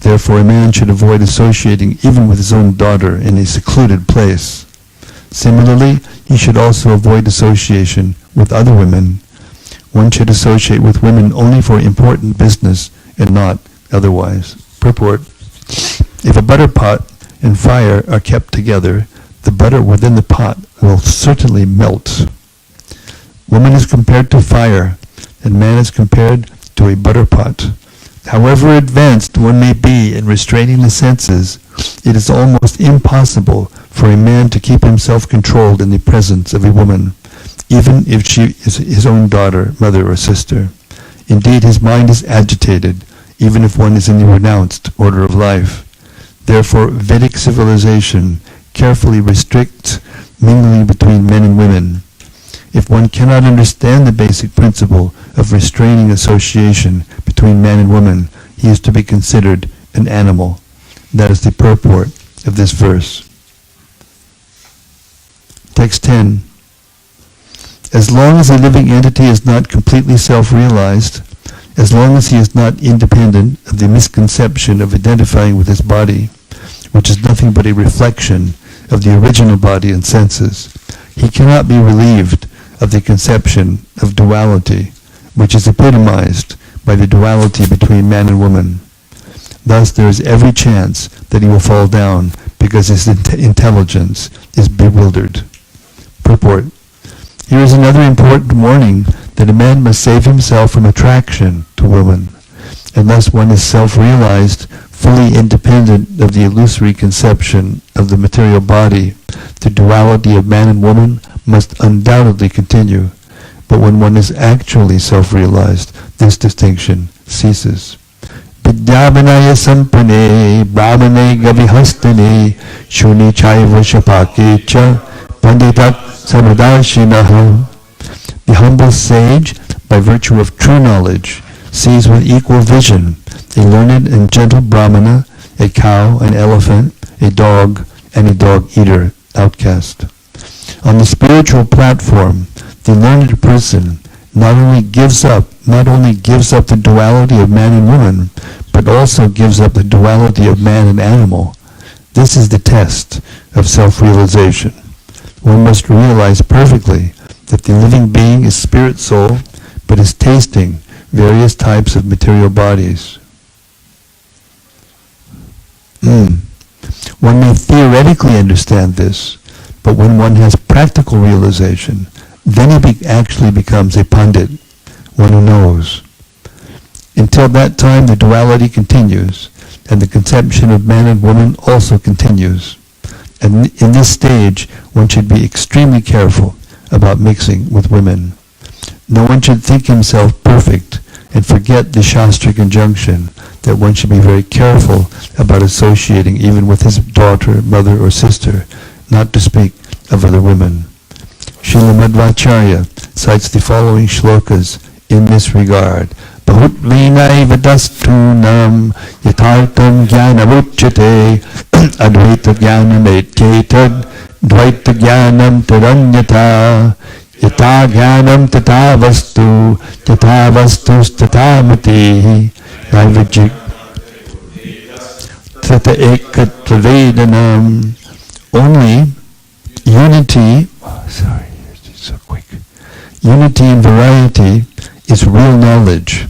Therefore, a man should avoid associating even with his own daughter in a secluded place. Similarly, he should also avoid association with other women. One should associate with women only for important business and not otherwise. Purport: if a butter pot and fire are kept together, the butter within the pot will certainly melt. Woman is compared to fire, and man is compared to a butter pot. However advanced one may be in restraining the senses, it is almost impossible for a man to keep himself controlled in the presence of a woman, even if she is his own daughter, mother, or sister. Indeed, his mind is agitated, even if one is in the renounced order of life. Therefore, Vedic civilization carefully restricts mingling between men and women. If one cannot understand the basic principle of restraining association between man and woman, he is to be considered an animal. That is the purport of this verse. Text 10. As long as a living entity is not completely self-realized, as long as he is not independent of the misconception of identifying with his body, which is nothing but a reflection of the original body and senses, he cannot be relieved of the conception of duality, which is epitomized by the duality between man and woman. Thus there is every chance that he will fall down because his intelligence is bewildered. Purport: here is another important warning that a man must save himself from attraction to woman. Unless one is self-realized, fully independent of the illusory conception of the material body, the duality of man and woman must undoubtedly continue. But when one is actually self-realized, this distinction ceases. Vidyavanaya sampane, brahmane gavihastane, shuni chaiva shapake cha, panditat samadashinaha. The humble sage, by virtue of true knowledge, sees with equal vision a learned and gentle brahmana, a cow, an elephant, a dog, and a dog-eater outcast. On the spiritual platform, the learned person not only gives up the duality of man and woman, but also gives up the duality of man and animal. This is the test of self-realization. One must realize perfectly that the living being is spirit soul, but is tasting various types of material bodies. One may theoretically understand this, but when one has practical realization, then he actually becomes a pandit, one who knows. Until that time, the duality continues, and the conception of man and woman also continues. And in this stage, one should be extremely careful about mixing with women. No one should think himself perfect and forget the Shastric injunction that one should be very careful about associating even with his daughter, mother, or sister, not to speak of other women. Srila Madhvacharya cites the following shlokas in this regard. Bahut vinai vadastunam yatartam jnanamuchyate advaita jnanam etyetad dvaita jnanam tadanyata yata jnanam tata vastus tata mati navajik tata ekatra vedanam. Only unity, unity in variety is real knowledge,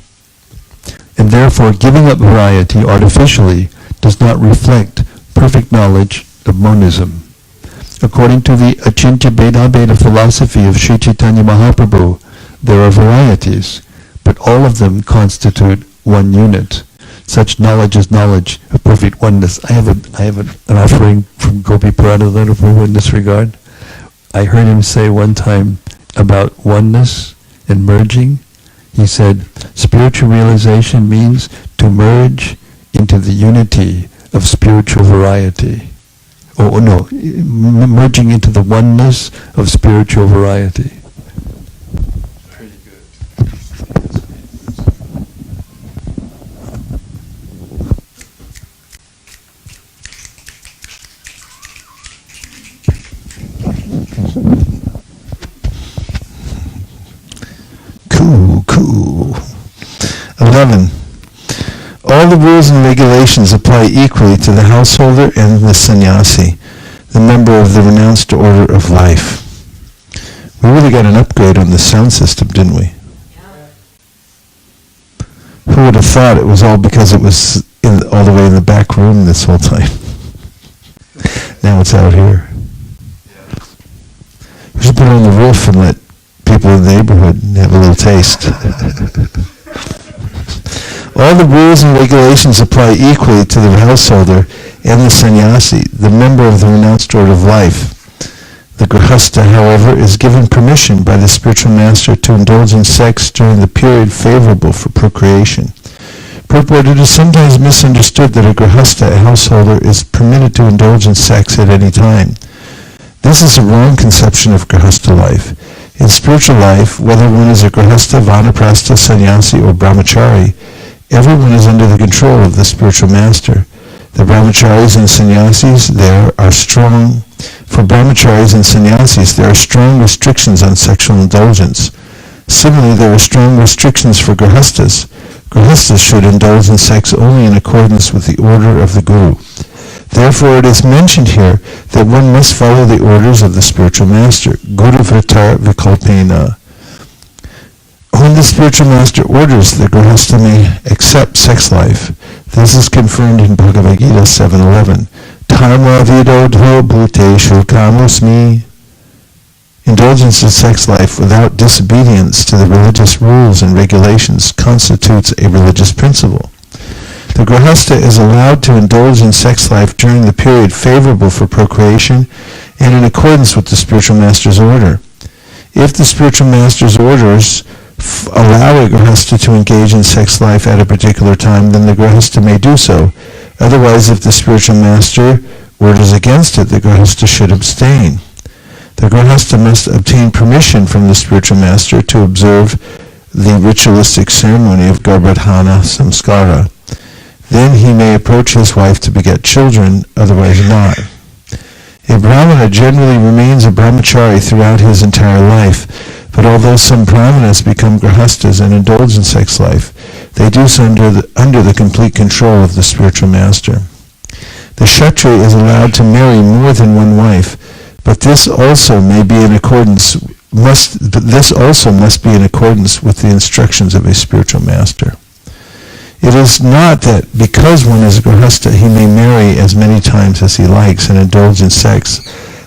and therefore giving up variety artificially does not reflect perfect knowledge of monism. According to the Achintya Bheda philosophy of Sri Chaitanya Mahaprabhu, there are varieties, but all of them constitute one unit. Such knowledge is knowledge of perfect oneness. I have an offering from Gopi Pradhananda Prabhu in this regard. I heard him say one time about oneness and merging. He said, spiritual realization means to merge into the unity of spiritual variety. Merging into the oneness of spiritual variety. Pretty good. Cool. 11. All the rules and regulations apply equally to the householder and the sannyasi, the member of the renounced order of life. We really got an upgrade on the sound system, didn't we? Who would have thought it was all because it was all the way in the back room this whole time? Now it's out here. We should put it on the roof and let people in the neighborhood have a little taste. All the rules and regulations apply equally to the householder and the sannyasi, the member of the renounced order of life. The grihastha, however, is given permission by the spiritual master to indulge in sex during the period favorable for procreation. Purport: it is sometimes misunderstood that a grihastha, a householder, is permitted to indulge in sex at any time. This is a wrong conception of grihastha life. In spiritual life, whether one is a grihastha, vanaprastha, sannyasi, or brahmachari, everyone is under the control of the spiritual master. The brahmacharis and sannyasis there are strong. For brahmacharis and sannyasis, there are strong restrictions on sexual indulgence. Similarly, there are strong restrictions for grihasthas. Grihasthas should indulge in sex only in accordance with the order of the Guru. Therefore, it is mentioned here that one must follow the orders of the spiritual master. Guru Vritar Vikalpena. When the spiritual master orders, the grihastha may accept sex life. This is confirmed in Bhagavad Gita 7.11. Dharma vidodho bhuteshu kamusmi. Indulgence in sex life without disobedience to the religious rules and regulations constitutes a religious principle. The grihastha is allowed to indulge in sex life during the period favorable for procreation and in accordance with the spiritual master's order. If the spiritual master's orders allow a grihastha to engage in sex life at a particular time, then the grihastha may do so. Otherwise, if the spiritual master orders against it, the grihastha should abstain. The grihastha must obtain permission from the spiritual master to observe the ritualistic ceremony of Govardhana samskara. Then he may approach his wife to beget children, otherwise not. A brahmana generally remains a brahmachari throughout his entire life, but although some brahmanas become grihasthas and indulge in sex life, they do so under the complete control of the spiritual master. The kshatriya is allowed to marry more than one wife, but this also must be in accordance with the instructions of a spiritual master. It is not that because one is a grihastha, he may marry as many times as he likes and indulge in sex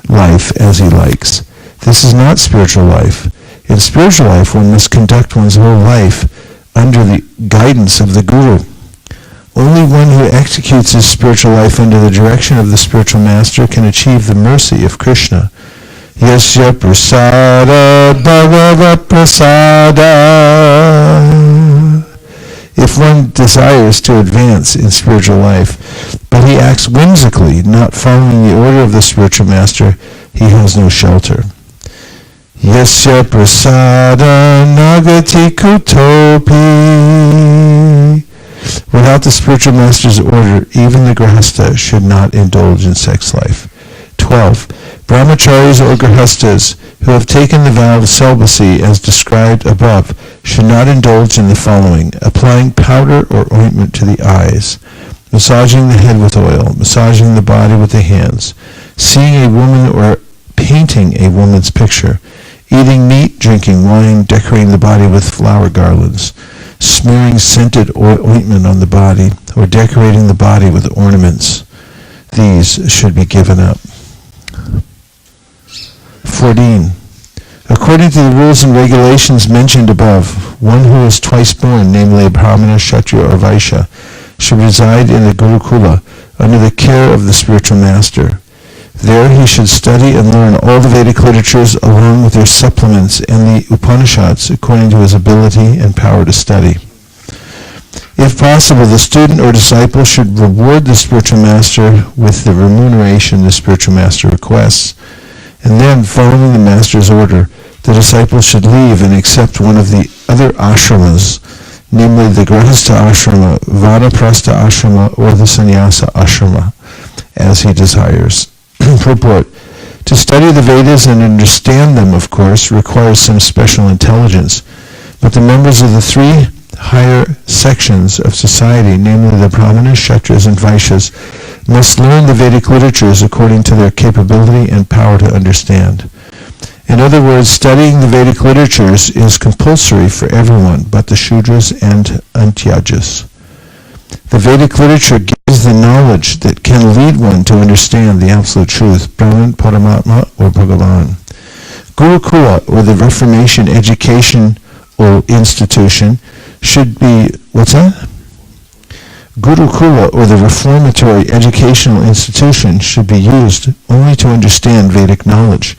life as he likes. This is not spiritual life. In spiritual life, one must conduct one's whole life under the guidance of the Guru. Only one who executes his spiritual life under the direction of the spiritual master can achieve the mercy of Krishna. Yasya prasada bhagava prasada. If one desires to advance in spiritual life, but he acts whimsically, not following the order of the spiritual master, he has no shelter. Yasya prasada nagati kutopi. Without the spiritual master's order, even the grihastha should not indulge in sex life. 12. Brahmacharis or grihasthas who have taken the vow of celibacy as described above should not indulge in the following: applying powder or ointment to the eyes, massaging the head with oil, massaging the body with the hands, seeing a woman or painting a woman's picture, eating meat, drinking wine, decorating the body with flower garlands, smearing scented ointment on the body, or decorating the body with ornaments. These should be given up. 14. According to the rules and regulations mentioned above, one who is twice born, namely a Brahmana, Kshatriya, or Vaishya, should reside in the Gurukula under the care of the spiritual master. There he should study and learn all the Vedic literatures along with their supplements and the Upanishads according to his ability and power to study. If possible, the student or disciple should reward the spiritual master with the remuneration the spiritual master requests, and then, following the master's order, the disciple should leave and accept one of the other ashramas, namely the grihastha ashrama, vanaprastha ashrama, or the sannyasa ashrama, as he desires. Purport: to study the Vedas and understand them, of course, requires some special intelligence, but the members of the three higher sections of society, namely the Brahmanas, Kshatras, and Vaishyas, must learn the Vedic literatures according to their capability and power to understand. In other words, studying the Vedic literatures is compulsory for everyone but the Shudras and Antyajas. The Vedic literature gives the knowledge that can lead one to understand the absolute truth, Brahman, Paramatma, or Bhagavan. Gurukula, or the Reformation education or institution, should be, what's that? Gurukula, or the reformatory educational institution, should be used only to understand Vedic knowledge.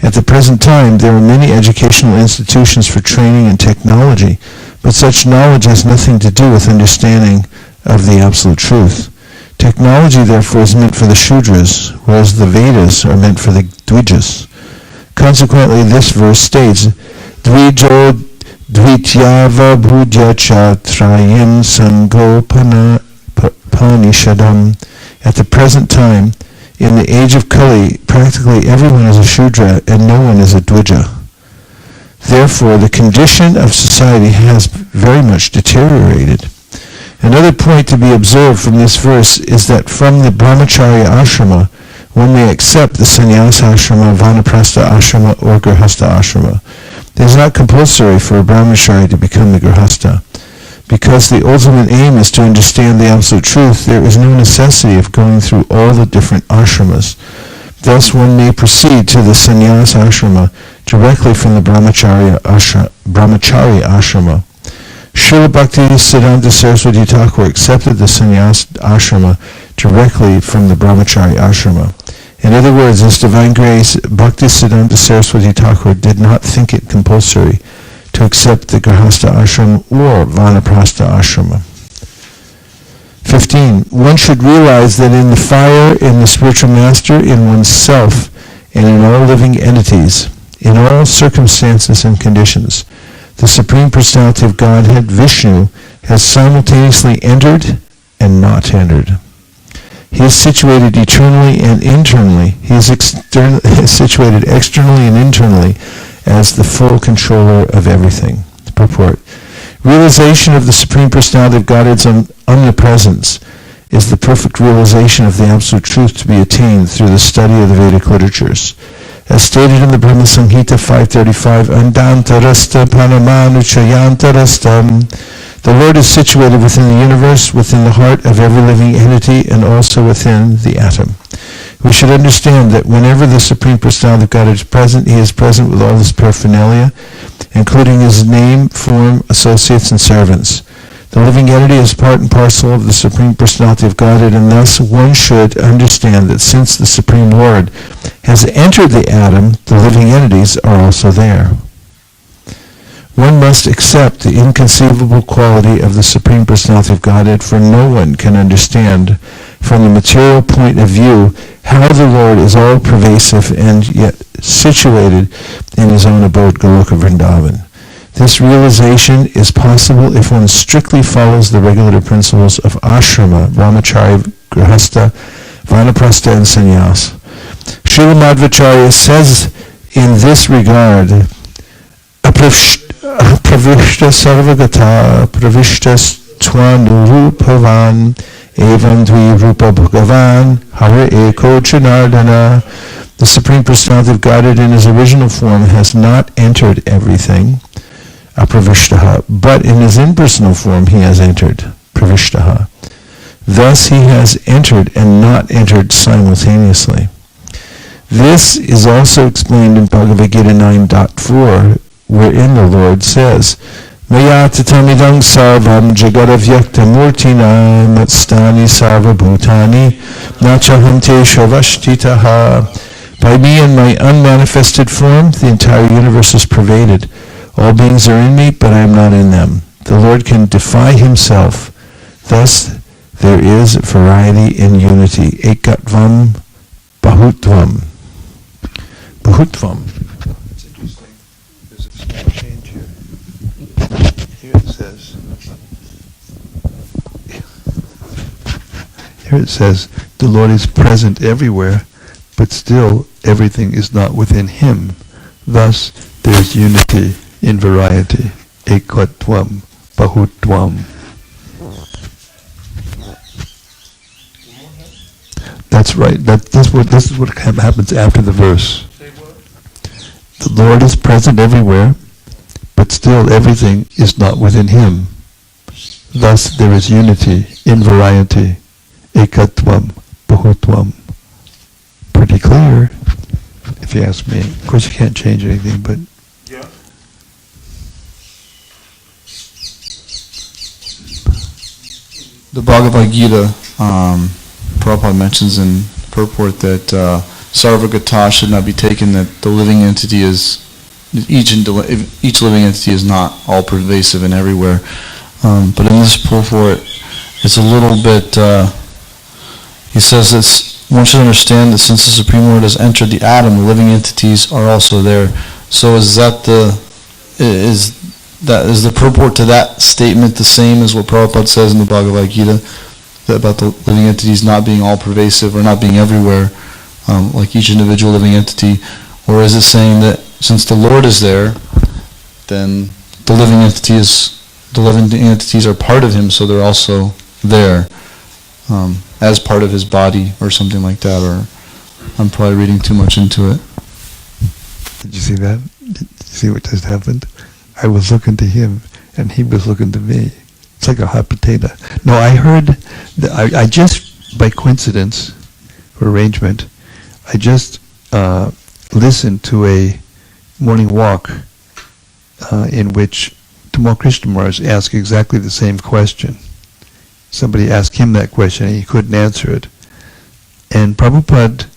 At the present time, there are many educational institutions for training and technology, but such knowledge has nothing to do with understanding of the absolute truth. Technology, therefore, is meant for the Shudras, whereas the Vedas are meant for the Dvijas. Consequently, this verse states, Dvijo Dvityava Bhudya Cha Trayim Sangopanishadam. At the present time, in the age of Kali, practically everyone is a Shudra and no one is a Dvija. Therefore, the condition of society has very much deteriorated. Another point to be observed from this verse is that from the Brahmacharya ashrama, one may accept the sannyasa ashrama, vanaprastha ashrama, or grihastha ashrama. It is not compulsory for a brahmachari to become the grihastha. Because the ultimate aim is to understand the absolute truth, there is no necessity of going through all the different ashramas. Thus one may proceed to the sannyasa ashrama directly from the brahmacharya ashrama. Srila Bhaktisiddhanta Saraswati Thakur accepted the sannyas ashrama directly from the brahmachari ashrama. In other words, His Divine Grace, Bhaktisiddhanta Saraswati Thakur did not think it compulsory to accept the grihastha ashram or vanaprastha ashrama. 15. One should realize that in the fire, in the spiritual master, in oneself, and in all living entities, in all circumstances and conditions, the Supreme Personality of Godhead, Vishnu, has simultaneously entered and not entered. He is situated eternally and internally. He is situated externally and internally as the full controller of everything. Purport. Realization of the Supreme Personality of Godhead's omnipresence is the perfect realization of the Absolute Truth to be attained through the study of the Vedic literatures. As stated in the Brahma Samhita 535, Andantarasta Panamanuchayantarastam, the Lord is situated within the universe, within the heart of every living entity, and also within the atom. We should understand that whenever the Supreme Personality of God is present, He is present with all His paraphernalia, including His name, form, associates, and servants. The living entity is part and parcel of the Supreme Personality of Godhead, and thus one should understand that since the Supreme Lord has entered the atom, the living entities are also there. One must accept the inconceivable quality of the Supreme Personality of Godhead, for no one can understand from the material point of view how the Lord is all-pervasive and yet situated in His own abode, Goloka Vrindavan. This realization is possible if one strictly follows the regulative principles of ashrama, brahmacharya, grihastha, vanaprastha, and sannyas. Srila Madhvacharya says in this regard, Pravishta sarvagata, pravishta tvanurupavan, evam dvirupa bhagavan, hara eko janardana. The Supreme Personality of Godhead in His original form has not entered everything, apravishtaha, but in His impersonal form He has entered, pravishtaha. Thus He has entered and not entered simultaneously. This is also explained in Bhagavad Gita 9.4, wherein the Lord says, Maya tatamidang sarvam jagadavyakta murtina matstani sarva bhutani nachaham te shavashtitaha. By me and my unmanifested form, the entire universe is pervaded. All beings are in me, but I am not in them. The Lord can defy Himself. Thus, there is variety in unity. Ekatvam bahutvam. Bahutvam. It's interesting. There's a small change here. Here it says, the Lord is present everywhere, but still everything is not within Him. Thus, there is unity in variety. Ekatvam bahutvam. That's right. This is what happens after the verse. The Lord is present everywhere, but still everything is not within Him. Thus there is unity in variety, ekatvam, bahutvam. Pretty clear, if you ask me. Of course, you can't change anything, but Yeah. The Bhagavad Gita, Prabhupada mentions in purport that Sarvagata should not be taken, that the living entity is, each living entity is not all pervasive and everywhere. But in this purport, it's a little bit, he says that one should understand that since the Supreme Lord has entered the atom, the living entities are also there. So is the purport to that statement the same as what Prabhupada says in the Bhagavad Gita, about the living entities not being all pervasive or not being everywhere, like each individual living entity? Or is it saying that since the Lord is there, then the living entities are part of Him, so they're also there as part of His body or something like that? Or I'm probably reading too much into it. did you see that? Did you see what just happened? I was looking to him, and he was looking to me. It's like a hot potato. No, I heard, I just, by coincidence, or arrangement, I just listened to a morning walk in which Tamal Krishnamars asked exactly the same question. Somebody asked him that question, and he couldn't answer it. And Prabhupada,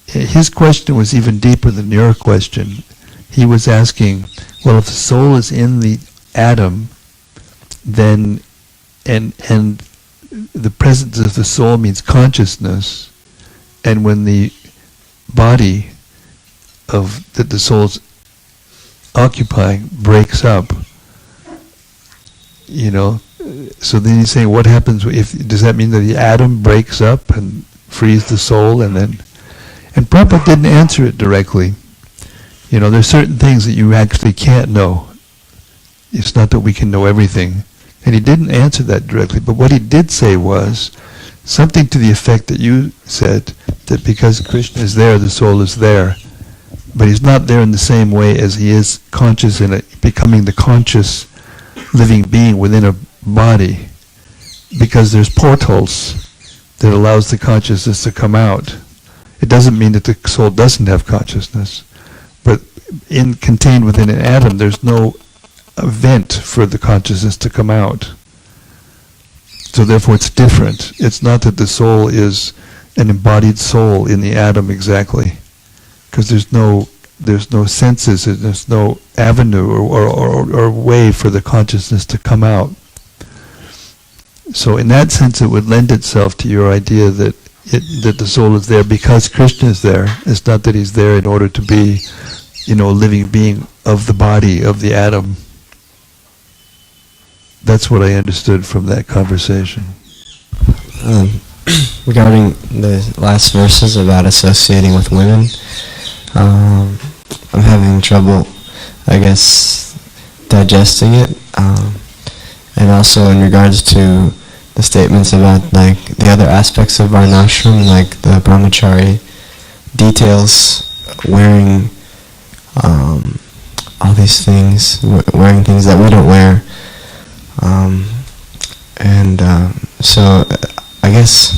his question was even deeper than your question. He was asking, well, if the soul is in the atom, then, and the presence of the soul means consciousness, and when the body that the soul's occupying breaks up, so then he's saying, what happens does that mean that the atom breaks up and frees the soul, and Prabhupada didn't answer it directly. There's certain things that you actually can't know. It's not that we can know everything. And he didn't answer that directly, but what he did say was something to the effect that you said, that because Krishna is there, the soul is there. But he's not there in the same way as he is conscious in it, becoming the conscious living being within a body, because there's portals that allows the consciousness to come out. It doesn't mean that the soul doesn't have consciousness, but contained within an atom, there's no vent for the consciousness to come out. So therefore it's different. It's not that the soul is an embodied soul in the atom exactly, because there's no senses, there's no avenue or way for the consciousness to come out. So in that sense, it would lend itself to your idea that the soul is there because Krishna is there. It's not that he's there in order to be, a living being of the body, of the atom. That's what I understood from that conversation. Regarding the last verses about associating with women, I'm having trouble, I guess, digesting it. And also in regards to the statements about the other aspects of varnashram, like the brahmachari details, wearing all these things, wearing things that we don't wear. So I guess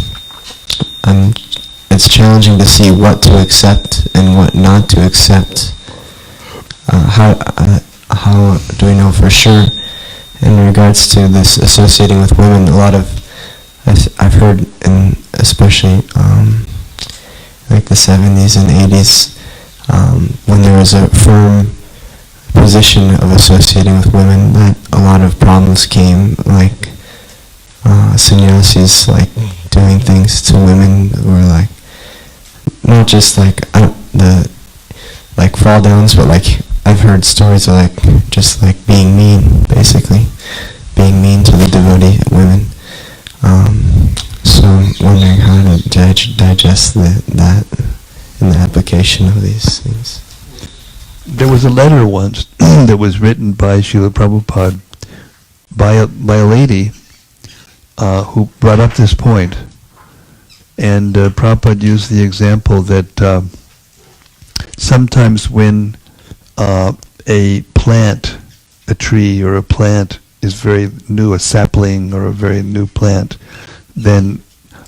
it's challenging to see what to accept and what not to accept. How do we know for sure? In regards to this associating with women, a lot of I've heard, especially like the 70s and 80s, when there was a firm position of associating with women, that a lot of problems came, like sannyasis doing things to women, or not just fall downs, but I've heard stories of just being mean, basically being mean to the devotee women. So I'm wondering how to digest that in the application of these things. There was a letter once that was written by Srila Prabhupada by a lady who brought up this point. And Prabhupada used the example that sometimes when a plant, a tree or a plant is very new, a sapling or a very new plant, then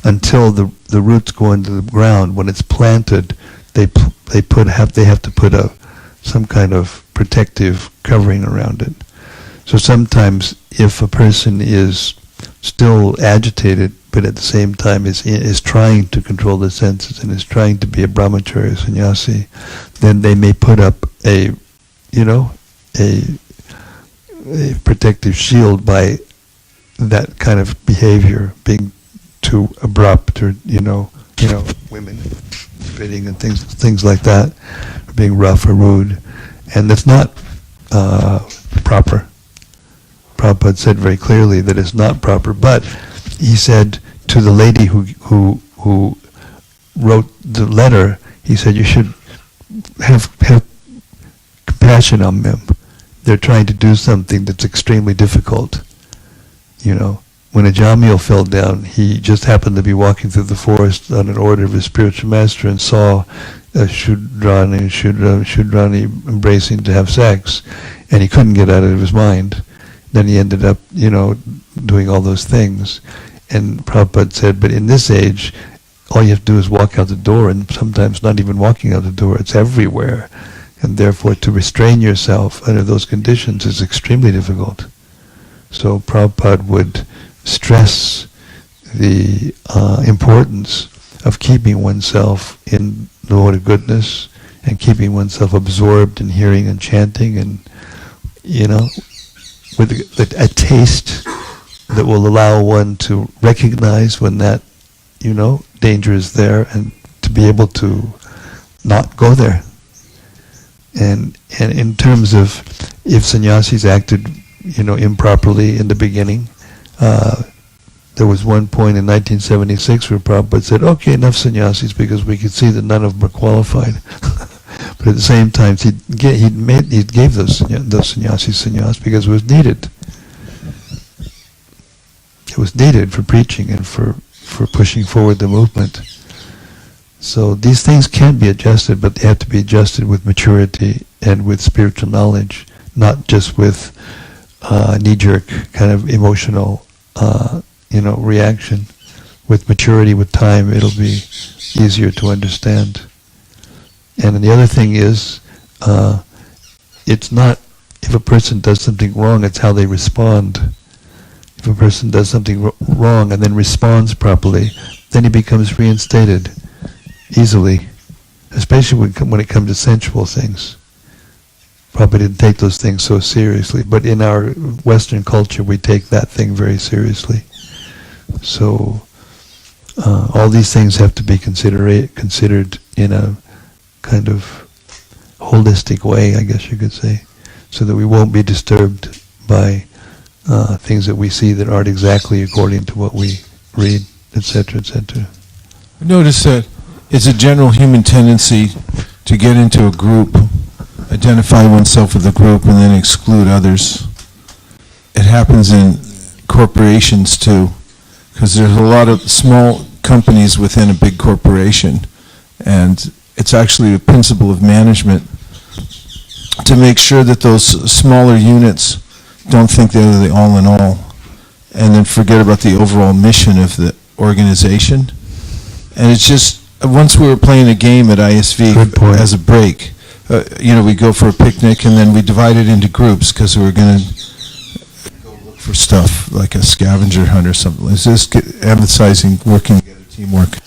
until the roots go into the ground, when it's planted, they have to put some kind of protective covering around it. So sometimes if a person is still agitated, but at the same time is trying to control the senses and is trying to be a brahmachari, sannyasi, then they may put up a protective shield by that kind of behavior, being too abrupt, or women spitting and things like that, or being rough or rude, and that's not proper. Prabhupada said very clearly that it's not proper, but he said to the lady who wrote the letter, he said, you should have compassion on them. They're trying to do something that's extremely difficult. When a Jamil fell down, he just happened to be walking through the forest on an order of his spiritual master and saw a Shudrani embracing to have sex, and he couldn't get out of his mind. Then he ended up, doing all those things. And Prabhupada said, but in this age, all you have to do is walk out the door, and sometimes not even walking out the door, it's everywhere. And therefore, to restrain yourself under those conditions is extremely difficult. So Prabhupada would stress the importance of keeping oneself in the mode of goodness and keeping oneself absorbed in hearing and chanting, and with a taste that will allow one to recognize when that danger is there, and to be able to not go there. And in terms of if sannyasis acted improperly in the beginning, there was one point in 1976 where Prabhupada said, okay, enough sannyasis, because we could see that none of them are qualified. But at the same time, he gave those sannyasis sannyas because it was needed. It was needed for preaching and for pushing forward the movement. So these things can be adjusted, but they have to be adjusted with maturity and with spiritual knowledge, not just with knee-jerk kind of emotional reaction. With maturity, with time, it'll be easier to understand. And the other thing is, it's not if a person does something wrong, it's how they respond. If a person does something wrong and then responds properly, then he becomes reinstated easily, especially when it comes to sensual things. Prabhupada didn't take those things so seriously, but in our Western culture we take that thing very seriously. So all these things have to be considered in a kind of holistic way, I guess you could say, so that we won't be disturbed by things that we see that aren't exactly according to what we read, etc., etc. Notice that it's a general human tendency to get into a group, identify oneself with a group, and then exclude others. It happens in corporations too, because there's a lot of small companies within a big corporation, and it's actually a principle of management to make sure that those smaller units don't think they're the all in all, and then forget about the overall mission of the organization. And it's just, once we were playing a game at ISV as a break, we go for a picnic and then we divide it into groups because we were going to go look for stuff like a scavenger hunt or something. It's just emphasizing working together, teamwork.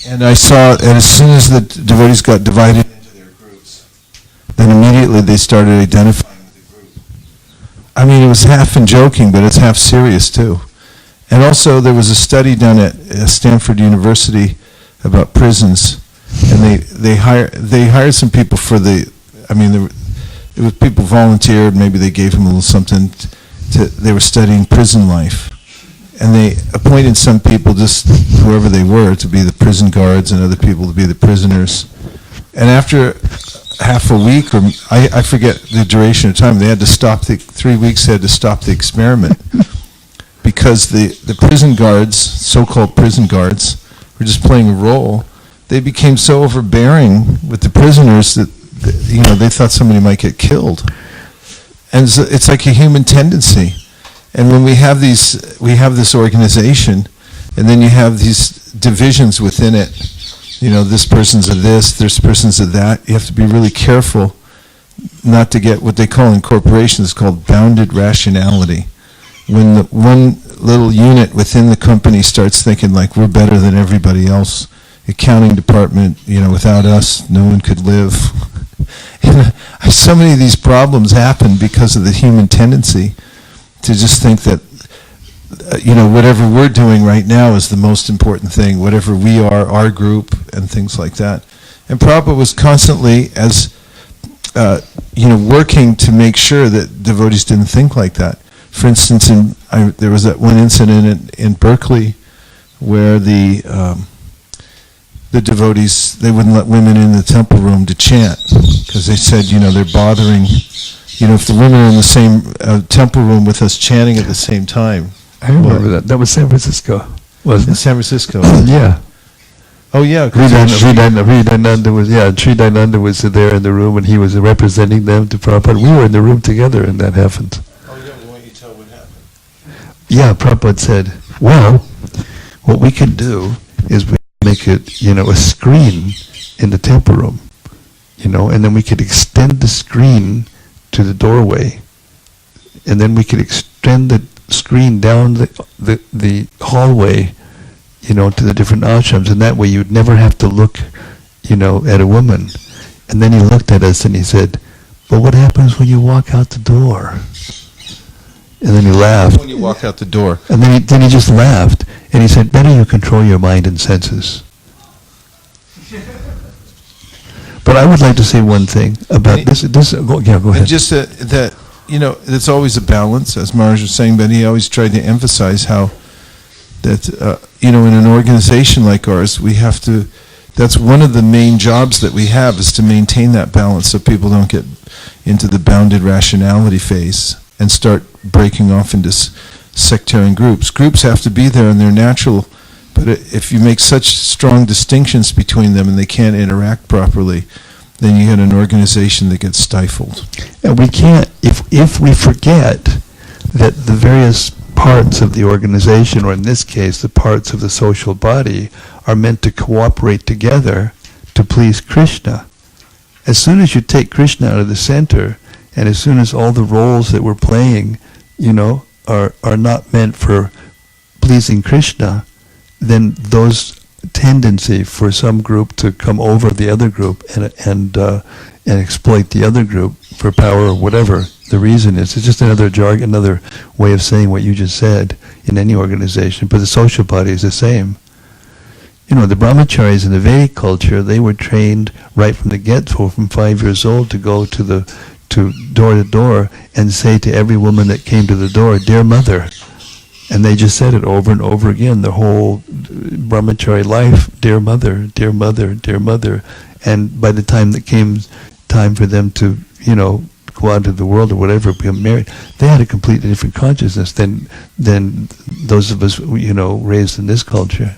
And I saw, and as soon as the devotees got divided into their groups, then immediately they started identifying with the group. I mean, it was half in joking, but it's half serious too. And also, there was a study done at Stanford University about prisons, and they hired some people for it was people volunteered, maybe they gave them a little something, they were studying prison life. And they appointed some people, just whoever they were, to be the prison guards and other people to be the prisoners. And after half a week, or I forget the duration of time. They had to stop 3 weeks. They had to stop the experiment because the prison guards, so-called prison guards, were just playing a role. They became so overbearing with the prisoners that they thought somebody might get killed. And it's like a human tendency. And when we have this organization, and then you have these divisions within it. This person's a this person's a that. You have to be really careful not to get what they call in corporations called bounded rationality. When the one little unit within the company starts thinking like we're better than everybody else, accounting department, without us, no one could live. So many of these problems happen because of the human tendency to just think that, whatever we're doing right now is the most important thing, whatever we are, our group, and things like that. And Prabhupada was constantly, working to make sure that devotees didn't think like that. For instance, there was that one incident in Berkeley where the devotees, they wouldn't let women in the temple room to chant because they said, they're bothering, if the women are in the same temple room with us chanting at the same time. I remember that. That was San Francisco, wasn't it? San Francisco. Yeah. Oh yeah. Sri Dayananda was there in the room, and he was representing them to Prabhupada. We were in the room together, and that happened. Oh yeah, why don't you tell what happened? Yeah, Prabhupada said, well, what we can do is we make it, a screen in the temple room, and then we could extend the screen to the doorway, and then we could extend the screen down the hallway, to the different ashrams, and that way you'd never have to look, at a woman. And then he looked at us and he said, but what happens when you walk out the door? And then he laughed. When you walk out the door. And then he just laughed, and he said, better you control your mind and senses. But I would like to say one thing about this. Go ahead. Just that, it's always a balance, as Maharaja was saying, but he always tried to emphasize how that, in an organization like ours, we have to, that's one of the main jobs that we have, is to maintain that balance so people don't get into the bounded rationality phase and start breaking off into sectarian groups. Groups have to be there and they're natural, but if you make such strong distinctions between them and they can't interact properly, then you get an organization that gets stifled. And we can't, if we forget that the various parts of the organization, or in this case, the parts of the social body, are meant to cooperate together to please Krishna. As soon as you take Krishna out of the center, and as soon as all the roles that we're playing, are not meant for pleasing Krishna, then those tendency for some group to come over the other group and exploit the other group for power or whatever the reason is. It's just another jargon, another way of saying what you just said in any organization. But the social body is the same. The brahmacharis in the Vedic culture, they were trained right from the get-go, from 5 years old, to go to door to door and say to every woman that came to the door, "Dear mother." And they just said it over and over again, their whole brahmachari life, "Dear mother, dear mother, dear mother." And by the time that came time for them to, go out into the world or whatever, become married, they had a completely different consciousness than those of us, raised in this culture.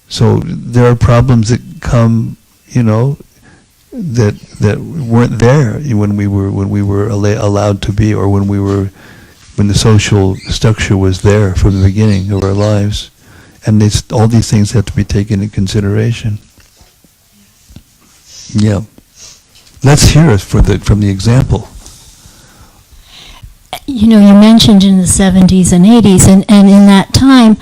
So there are problems that come, that weren't there when we were allowed to be, or when the social structure was there from the beginning of our lives. And all these things have to be taken into consideration. Yeah. Let's hear it from the example. You mentioned in the 70s and 80s, and in that time,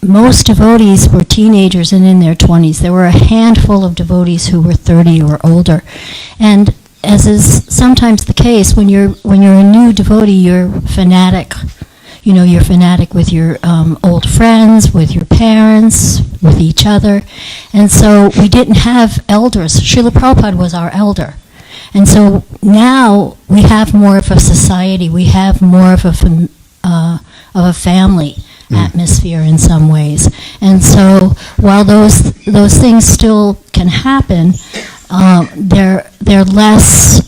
most devotees were teenagers and in their 20s. There were a handful of devotees who were 30 or older. And as is sometimes the case, when you're a new devotee, you're fanatic. You're fanatic with your old friends, with your parents, with each other. And so we didn't have elders. Srila Prabhupada was our elder. And so now we have more of a society. We have more of a family atmosphere in some ways. And so while those things still can happen, they're less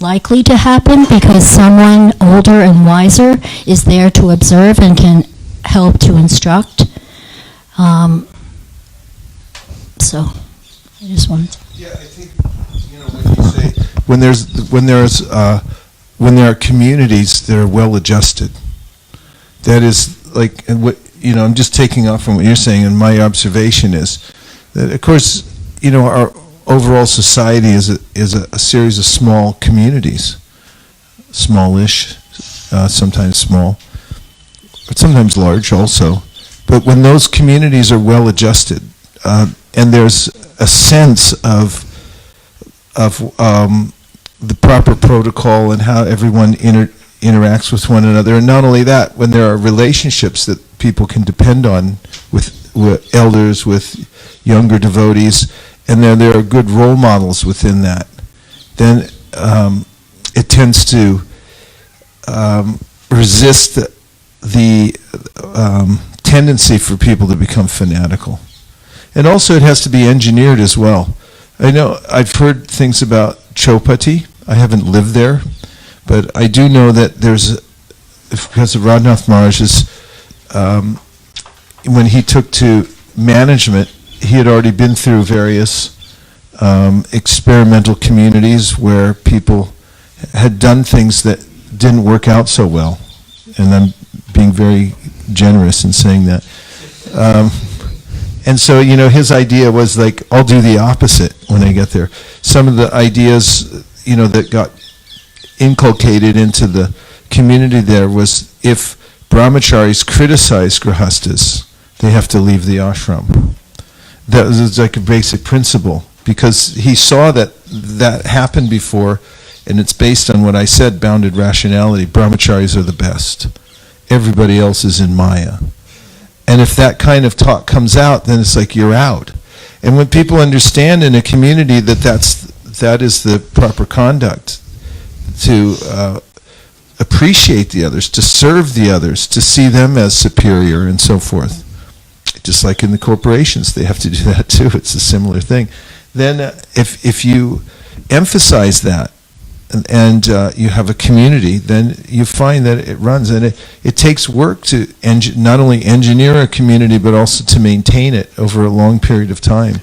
likely to happen because someone older and wiser is there to observe and can help to instruct. So I just wanted to. Yeah, I think when you say when there are communities that are well adjusted, that is like, and what I'm just taking off from what you're saying, and my observation is that, of course, our overall society is a series of small communities, smallish, sometimes small, but sometimes large also. But when those communities are well adjusted, and there's a sense of the proper protocol and how everyone interacts with one another, and not only that, when there are relationships that people can depend on with elders, with younger devotees, and there are good role models within that, then it tends to resist the tendency for people to become fanatical. And also it has to be engineered as well. I know I've heard things about Chopati. I haven't lived there, but I do know that because of Radhanath Maharaj's, when he took to management, he had already been through various experimental communities where people had done things that didn't work out so well. And I'm being very generous in saying that. And so, his idea was like, I'll do the opposite when I get there. Some of the ideas, that got inculcated into the community there was, if brahmacharis criticize grihastas, they have to leave the ashram. That was like a basic principle, because he saw that happened before, and it's based on what I said, bounded rationality. Brahmacharis are the best. Everybody else is in Maya. And if that kind of talk comes out, then it's like you're out. And when people understand in a community that is the proper conduct, to appreciate the others, to serve the others, to see them as superior and so forth, just like in the corporations, they have to do that too. It's a similar thing. Then if you emphasize that, and you have a community, then you find that it runs. And it takes work to not only engineer a community, but also to maintain it over a long period of time,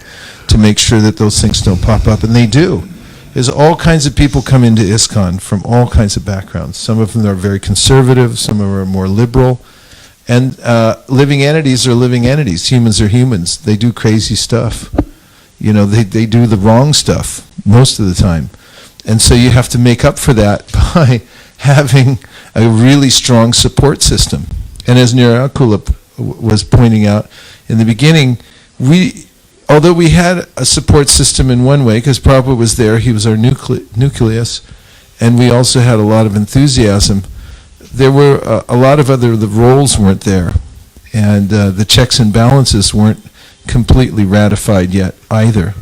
to make sure that those things don't pop up. And they do. There's all kinds of people come into ISKCON from all kinds of backgrounds. Some of them are very conservative, some of them are more liberal. And living entities are living entities. Humans are humans. They do crazy stuff. They do the wrong stuff most of the time. And so you have to make up for that by having a really strong support system. And as Nirakula was pointing out in the beginning, although we had a support system in one way, because Prabhupada was there, he was our nucleus, and we also had a lot of enthusiasm, there were a lot of the roles weren't there. And the checks and balances weren't completely ratified yet either.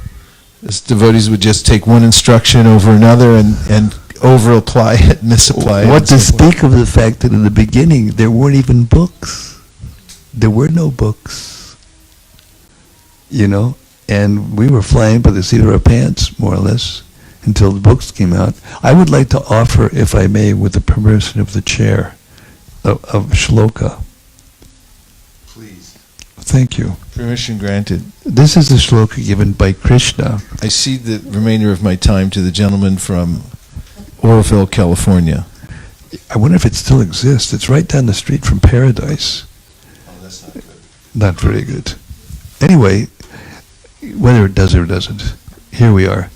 As devotees would just take one instruction over another and over-apply it, misapply it. What to speak of the fact that in the beginning there weren't even books. There were no books. And we were flying by the seat of our pants, more or less, until the books came out. I would like to offer, if I may, with the permission of the chair, of shloka. Please. Thank you. Permission granted. This is the shloka given by Krishna. I cede the remainder of my time to the gentleman from Oroville, California. I wonder if it still exists. It's right down the street from Paradise. Oh, that's not good. Not very good. Anyway, whether it does or doesn't, here we are.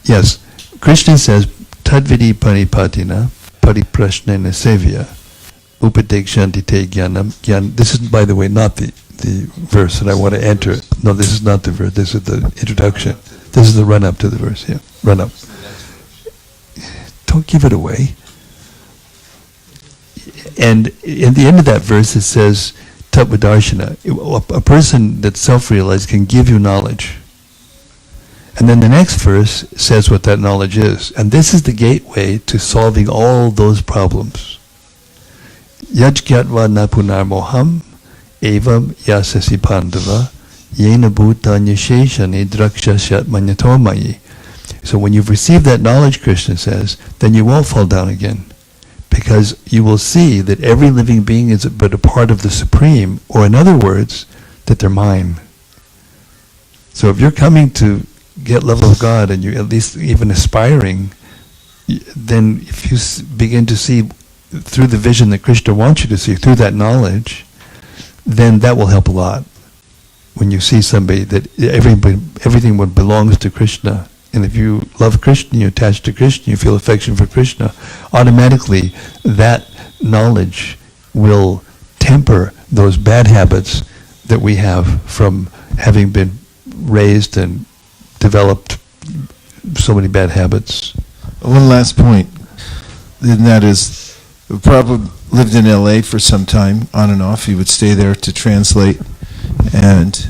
Yes, Krishna says, Tadvidi panipatina pariprashnena sevya upadekshanti te jnanam. This is, by the way, not the verse that I want to enter. No, this is not the verse. This is the introduction. This is the run-up to the verse, yeah. Run-up. Don't give it away. And in the end of that verse it says, Tattvadarshana. A person that's self-realized can give you knowledge. And then the next verse says what that knowledge is. And this is the gateway to solving all those problems. Yajgyatva na punarmoham evam yasasi pandava Yena bhuta nyasheshane drakshashat manyatomayi. So when you've received that knowledge, Krishna says, then you won't fall down again. Because you will see that every living being is but a part of the Supreme, or in other words, that they're mine. So if you're coming to get level of God, and you're at least even aspiring, then if you begin to see through the vision that Krishna wants you to see, through that knowledge, then that will help a lot. When you see somebody that everything what belongs to Krishna, and if you love Krishna, you're attached to Krishna, you feel affection for Krishna, automatically that knowledge will temper those bad habits that we have from having been raised and developed so many bad habits. One last point, and that is, Prabhupada lived in LA for some time, on and off. He would stay there to translate, and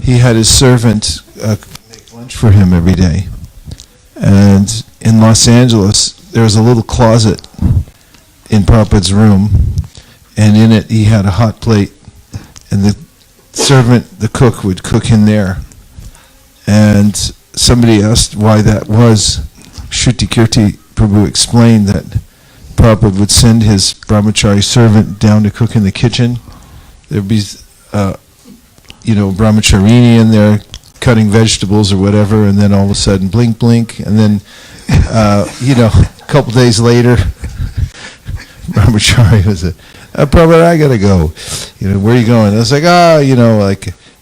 he had his servant make lunch for him every day. And in Los Angeles, there was a little closet in Prabhupada's room, and in it he had a hot plate, and the servant, the cook, would cook in there. And somebody asked why that was. Shruti Kirti Prabhu explained that Prabhupada would send his brahmachari servant down to cook in the kitchen. There'd be, brahmacharini in there cutting vegetables or whatever, and then all of a sudden, blink, blink, and then, a couple days later, brahmachari was Prabhupada, I gotta go. Where are you going? I was like, you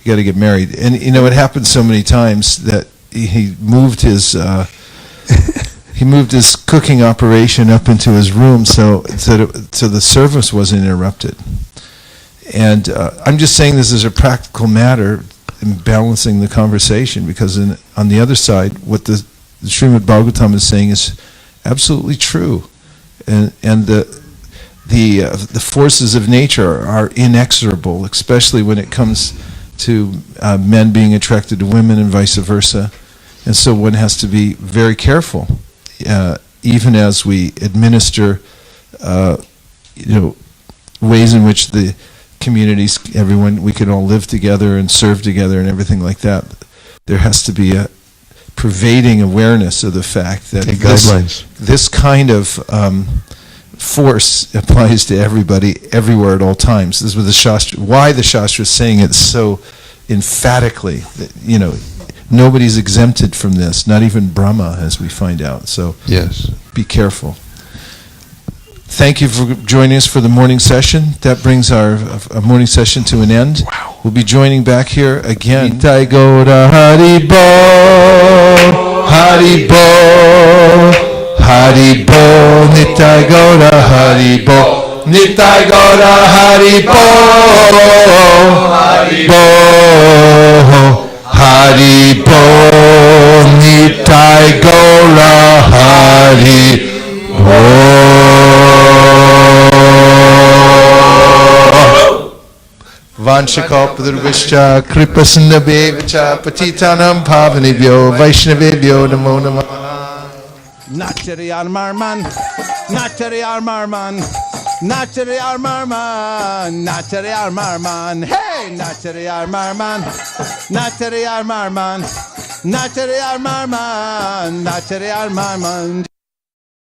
gotta get married. And, it happened so many times that he moved his cooking operation up into his room so the service wasn't interrupted. And I'm just saying this as a practical matter in balancing the conversation, because on the other side, what the Srimad Bhagavatam is saying is absolutely true, and the forces of nature are inexorable, especially when it comes to men being attracted to women and vice versa. And so one has to be very careful, even as we administer, ways in which the communities, everyone, we can all live together and serve together and everything like that. There has to be a pervading awareness of the fact that this kind of force applies to everybody, everywhere, at all times. This is what the Shastra, why the Shastra is saying it so emphatically, that, nobody's exempted from this, not even Brahma, as we find out. So yes, be careful. Thank you for joining us for the morning session. That brings our morning session to an end. Wow. We'll be joining back here again. Nitai Gaura Hari Bo, Hari Bo, Hari Bo, Nitai Gaura Hari Bo, Nitai Gaura Hari Bo, Hari Bo, Hari Bo, Nitai Gaura Hari Bo. Vanchakalpadurvishcha kripasindabhevcha patitanam pavanebhyo vaishnavebhyo namo namah. Nachari Armarman, Nachari Armarman, Nachari Armarman, Nachari Armarman, hey, Nachari Armarman, Nachari Armarman, Nachari Armarman, Nachari Armarman.